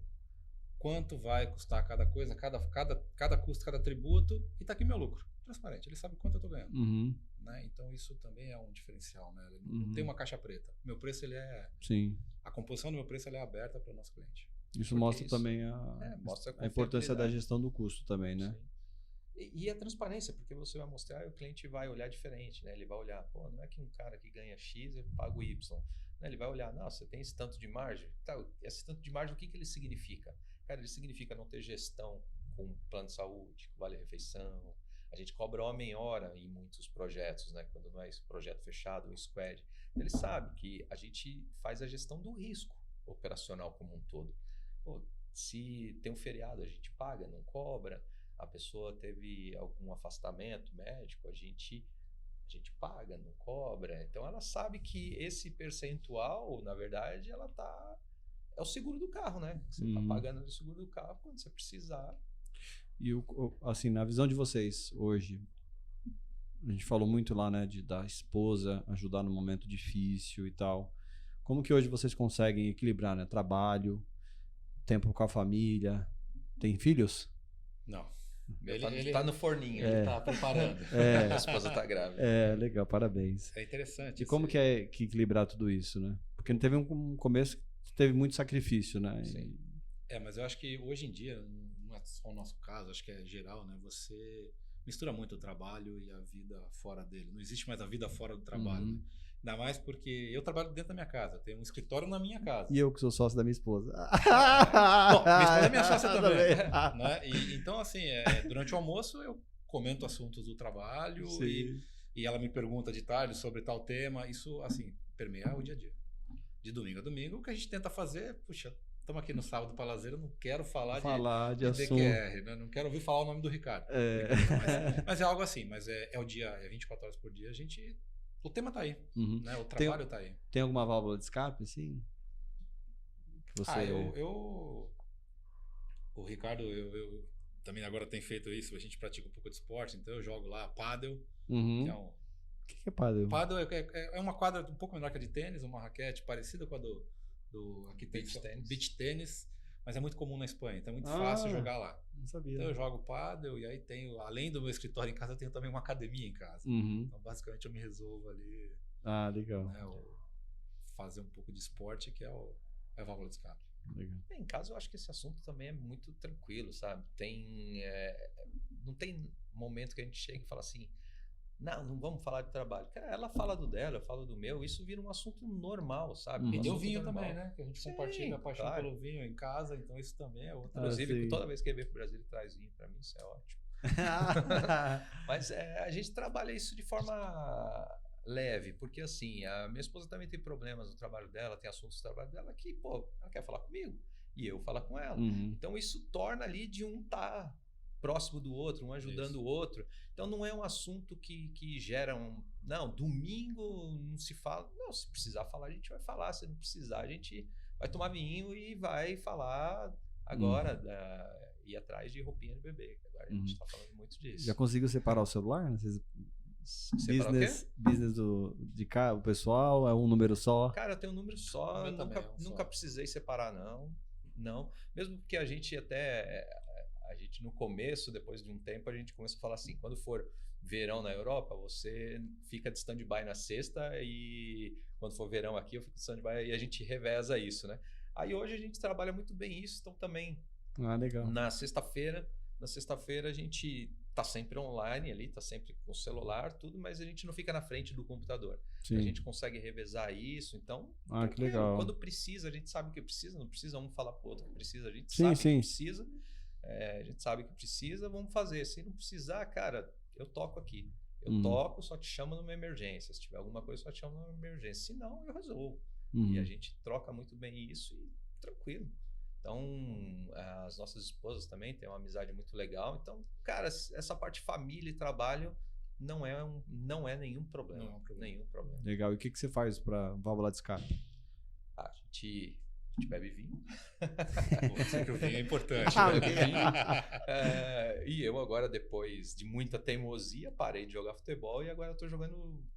quanto vai custar cada coisa, cada custo, cada tributo, e está aqui meu lucro. Transparente, ele sabe quanto eu estou ganhando. Né? Então isso também é um diferencial, né? Não tem uma caixa preta. Meu preço, ele é... Sim. A composição do meu preço ela é aberta para o nosso cliente. Isso mostra também a importância da gestão do custo também, né? Sim. E a transparência, porque você vai mostrar e o cliente vai olhar diferente, né? Ele vai olhar, pô, não é que um cara que ganha X, eu pago Y. Né? Ele vai olhar, não, você tem esse tanto de margem. Tá, esse tanto de margem, o que ele significa? Cara, ele significa não ter gestão com plano de saúde, com vale-refeição. A gente cobra homem-hora em muitos projetos, né? Quando não é esse projeto fechado, um squad. Ele sabe que a gente faz a gestão do risco operacional como um todo. Pô, se tem um feriado, a gente paga, não cobra. A pessoa teve algum afastamento médico, a gente paga, não cobra. Então ela sabe que esse percentual, na verdade, é o seguro do carro, né? Você está pagando o seguro do carro quando você precisar. E assim, na visão de vocês hoje, a gente falou muito lá, né, da esposa ajudar no momento difícil e tal. Como que hoje vocês conseguem equilibrar, né, trabalho, tempo com a família? Tem filhos? Não. Ele tá no forninho, ele tá preparando. A esposa tá grávida. Legal, parabéns. É interessante. E como que é que equilibrar tudo isso, né? Porque não teve um começo que teve muito sacrifício, né? Sim. Mas eu acho que hoje em dia, não é só o nosso caso, acho que é geral, né? Você mistura muito o trabalho e a vida fora dele. Não existe mais a vida fora do trabalho, né? Ainda mais porque eu trabalho dentro da minha casa, eu tenho um escritório na minha casa. E eu que sou sócio da minha esposa. Bom, minha esposa é minha sócia também. Né? Então, assim, durante o almoço eu comento assuntos do trabalho e ela me pergunta detalhes sobre tal tema. Isso, assim, permeia o dia a dia. De domingo a domingo, o que a gente tenta fazer, puxa, estamos aqui no sábado para lazer, eu não quero falar de DQR, né? Não quero ouvir falar o nome do Ricardo. Mas é algo assim, mas é o dia, 24 horas por dia, o tema tá aí, né? O trabalho tá aí. Tem alguma válvula de escape, assim? Que você... O Ricardo, eu também agora tem feito isso, a gente pratica um pouco de esporte, então eu jogo lá pádel, que é um... O que é pádel? Pádel é uma quadra um pouco menor que a de tênis, uma raquete parecida com a do aqui tem beach tennis. Beach tênis, mas é muito comum na Espanha, então é muito fácil jogar lá. Não sabia. Então eu jogo pádel e aí tenho, além do meu escritório em casa, eu tenho também uma academia em casa. Então basicamente eu me resolvo ali. Legal. Né, fazer um pouco de esporte, que é a válvula de escape. Legal. Em casa eu acho que esse assunto também é muito tranquilo, sabe? Não tem momento que a gente chega e fala assim, não vamos falar de trabalho. Cara, ela fala do dela, eu falo do meu, isso vira um assunto normal, sabe? E Um o vinho normal. também, né? Que a gente compartilha a paixão pelo vinho em casa, então isso também é outra. Inclusive, toda vez que ele vem pro Brasil, ele traz vinho pra mim, isso é ótimo. Mas a gente trabalha isso de forma leve, porque assim, a minha esposa também tem problemas no trabalho dela, tem assuntos do trabalho dela que, pô, ela quer falar comigo e eu falar com ela. Então isso torna ali de um estar próximo do outro, um ajudando o outro. Então não é um assunto que gera não, domingo não se fala. Não, se precisar falar, a gente vai falar. Se não precisar, a gente vai tomar vinho e vai falar agora, ir atrás de roupinha de bebê. Agora a gente está falando muito disso. Já conseguiu separar o celular? Business de cá, o pessoal, é um número só? Cara, eu tenho um número só, nunca precisei separar, não. Mesmo porque a gente no começo, depois de um tempo, a gente começa a falar assim, quando for verão na Europa, você fica de stand-by na sexta e quando for verão aqui, eu fico de stand-by e a gente reveza isso, né? Aí hoje a gente trabalha muito bem isso, então também legal. na sexta-feira a gente tá sempre online ali, tá sempre com o celular, tudo, mas a gente não fica na frente do computador. Sim. A gente consegue revezar isso, então... que legal. Quando precisa, a gente sabe o que precisa, não precisa um falar pro outro que precisa, a gente sabe que precisa, a gente sabe que precisa, vamos fazer. Se não precisar, cara, eu toco aqui. Eu toco, só te chamo numa emergência. Se tiver alguma coisa, só te chamo numa emergência. Se não, eu resolvo. E a gente troca muito bem isso e tranquilo. Então, as nossas esposas também têm uma amizade muito legal. Então, cara, essa parte família e trabalho não é nenhum problema. Não é um problema. Nenhum problema. Legal. E o que você faz para válvula de escape? A gente bebe vinho. Você que o vinho é importante. E eu agora, depois de muita teimosia, parei de jogar futebol e agora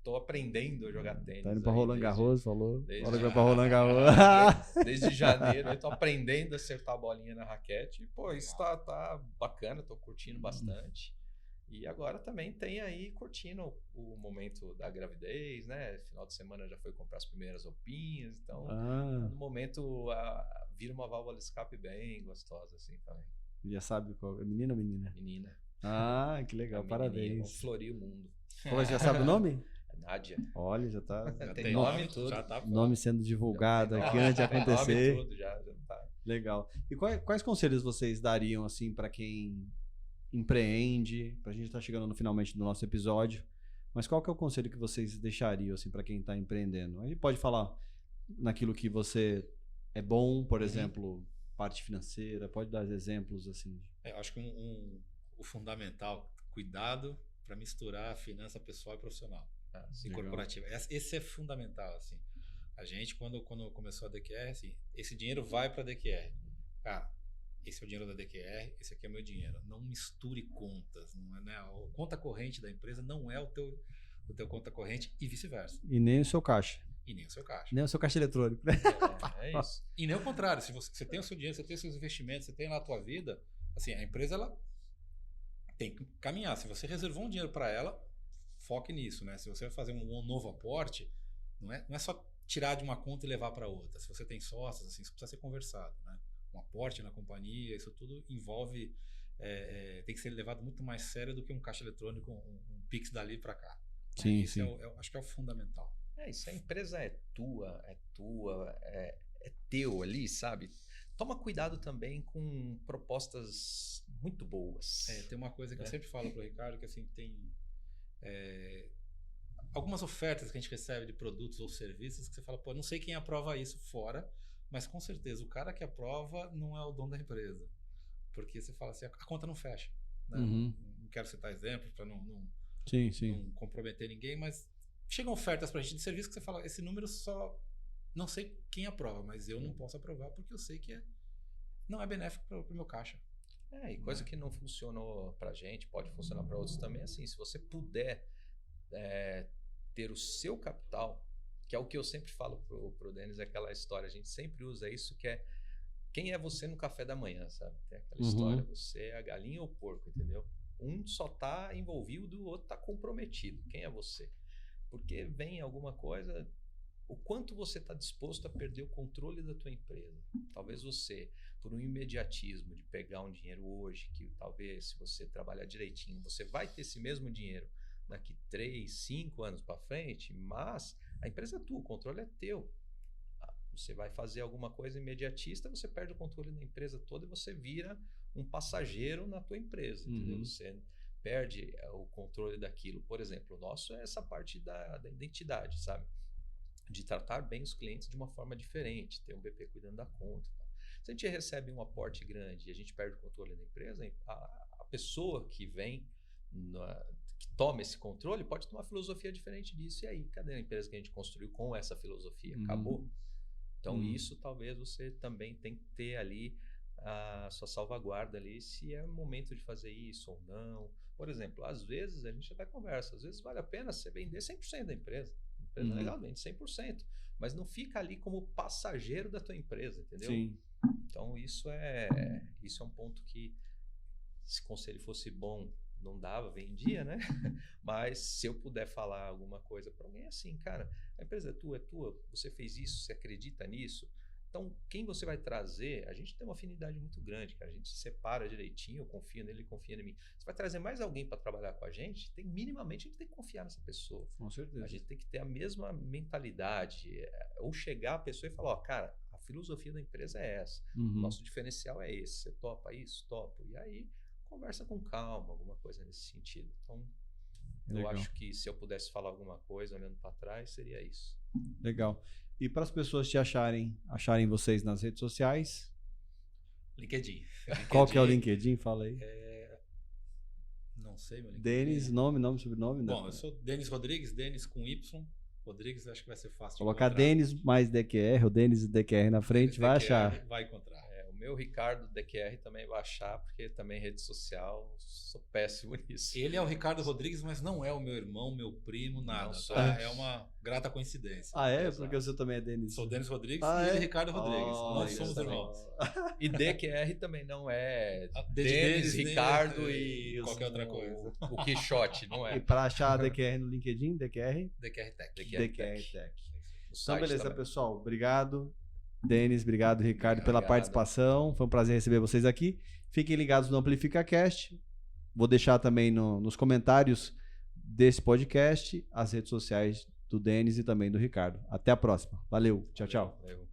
tô aprendendo a jogar tênis. Tá indo pra Roland Garros, falou? Desde pra Roland Garros. Desde janeiro, eu tô aprendendo a acertar a bolinha na raquete. E, pô, isso tá bacana, tô curtindo bastante. E agora também tem aí curtindo o momento da gravidez, né? Final de semana já foi comprar as primeiras roupinhas, então no momento vira uma válvula de escape bem gostosa assim também. Já sabe qual é? Menino ou menina? Menina. Que legal, parabéns. Vamos florir o mundo. Pô, já sabe o nome? Nádia. Olha, já tá. Tem nome tudo. Já tá nome sendo divulgado aqui antes de acontecer. Nome tudo, já tá. Legal. E quais conselhos vocês dariam assim para quem empreende? Pra gente estar chegando no finalmente do nosso episódio. Mas qual que é o conselho que vocês deixariam assim para quem está empreendendo? A gente pode falar naquilo que você é bom, por exemplo, parte financeira, pode dar exemplos assim. Acho que o fundamental, cuidado para misturar a finança pessoal e profissional e corporativa. Esse é fundamental, assim. A gente, quando começou a DQR, assim, esse dinheiro vai para a DQR. Cara, esse é o dinheiro da DQR, esse aqui é meu dinheiro. Não misture contas. Não é, né? A conta corrente da empresa não é o teu conta corrente e vice-versa. E nem o seu caixa. E nem o seu caixa. Nem o seu caixa eletrônico. É isso. E nem o contrário. Se você tem o seu dinheiro, você tem os seus investimentos, você tem lá a tua vida, assim, a empresa ela tem que caminhar. Se você reservou um dinheiro para ela, foque nisso, né? Se você vai fazer um novo aporte, não é só tirar de uma conta e levar para outra. Se você tem sócios, assim, isso precisa ser conversado, né? Um aporte na companhia, isso tudo envolve, tem que ser levado muito mais sério do que um caixa eletrônico, um Pix dali para cá. Sim, isso acho que é o fundamental. Isso, a empresa é tua, é teu ali, sabe? Toma cuidado também com propostas muito boas. Tem uma coisa que eu sempre falo pro Ricardo, que assim, tem algumas ofertas que a gente recebe de produtos ou serviços que você fala, pô, não sei quem aprova isso fora, mas com certeza o cara que aprova não é o dono da empresa. Porque você fala assim, a conta não fecha. Né? Não quero citar exemplos para não comprometer ninguém, mas chegam ofertas para a gente de serviço que você fala, esse número só não sei quem aprova, mas eu não posso aprovar porque eu sei que não é benéfico para o meu caixa. E coisa que não funcionou para a gente, pode funcionar para outros também, assim, se você puder ter o seu capital, que é o que eu sempre falo pro Denis, é aquela história, a gente sempre usa isso, que é quem é você no café da manhã, sabe? Tem aquela história, você é a galinha ou o porco, entendeu? Um só tá envolvido, o outro tá comprometido. Quem é você? Porque vem alguma coisa, o quanto você está disposto a perder o controle da tua empresa. Talvez você, por um imediatismo de pegar um dinheiro hoje, que talvez se você trabalhar direitinho, você vai ter esse mesmo dinheiro daqui 3, 5 anos para frente, mas a empresa é tua, o controle é teu. Você vai fazer alguma coisa imediatista, você perde o controle da empresa toda e você vira um passageiro na tua empresa, entendeu? Você perde o controle daquilo. Por exemplo, o nosso é essa parte da identidade, sabe? De tratar bem os clientes de uma forma diferente, ter um BP cuidando da conta. Se a gente recebe um aporte grande e a gente perde o controle da empresa, a pessoa que vem, que toma esse controle, pode ter uma filosofia diferente disso. E aí, cadê a empresa que a gente construiu com essa filosofia? Acabou? Então, isso talvez você também tem que ter ali a sua salvaguarda ali, se é o momento de fazer isso ou não. Por exemplo, às vezes a gente até conversa, às vezes vale a pena você vender 100% da empresa. A empresa legalmente 100%, mas não fica ali como passageiro da tua empresa, entendeu? Sim. Então, isso é um ponto que, se o conselho fosse bom, não dava, vendia, né? Mas se eu puder falar alguma coisa para alguém, é assim, cara, a empresa é tua, você fez isso, você acredita nisso. Então, quem você vai trazer, a gente tem uma afinidade muito grande, cara. A gente se separa direitinho, eu confio nele, ele confia em mim. Você vai trazer mais alguém para trabalhar com a gente, minimamente a gente tem que confiar nessa pessoa. Com certeza. A gente tem que ter a mesma mentalidade. Ou chegar a pessoa e falar, ó, cara, a filosofia da empresa é essa. Nosso diferencial é esse. Você topa isso? Topo. E aí, conversa com calma, alguma coisa nesse sentido. Então, eu acho que se eu pudesse falar alguma coisa olhando para trás, seria isso. Legal. E para as pessoas te acharem vocês nas redes sociais? LinkedIn. Qual que é o LinkedIn? Fala aí. Não sei, meu LinkedIn. Denis, nome, sobrenome? Bom, eu sou Denis Rodrigues, Denis com Y. Rodrigues, acho que vai ser fácil Colocar de encontrar. Denis mais DQR, ou Denis e DQR na frente, Denis vai DQR, achar. Vai encontrar. O meu Ricardo DQR também vai achar, porque também rede social, sou péssimo nisso. Ele é o Ricardo Rodrigues, mas não é o meu irmão, meu primo, nada. Não, Tá? É uma grata coincidência. Ah, é? Porque o seu também é Denis. Sou Denis Rodrigues e ele é Ricardo Rodrigues. Nós somos irmãos. E DQR também não é Denis, Ricardo e qualquer outra coisa. O Quixote, não é? E para achar a DQR no LinkedIn, DQR? DQR Tech. DQR Tech. O Então, site beleza, também. pessoal. Obrigado. Denis, obrigado, Ricardo, pela Obrigado. participação. Foi um prazer receber vocês aqui. Fiquem ligados no AmplificaCast. Vou deixar também nos comentários desse podcast as redes sociais do Denis e também do Ricardo. Até a próxima. Valeu. Tchau, tchau. Valeu.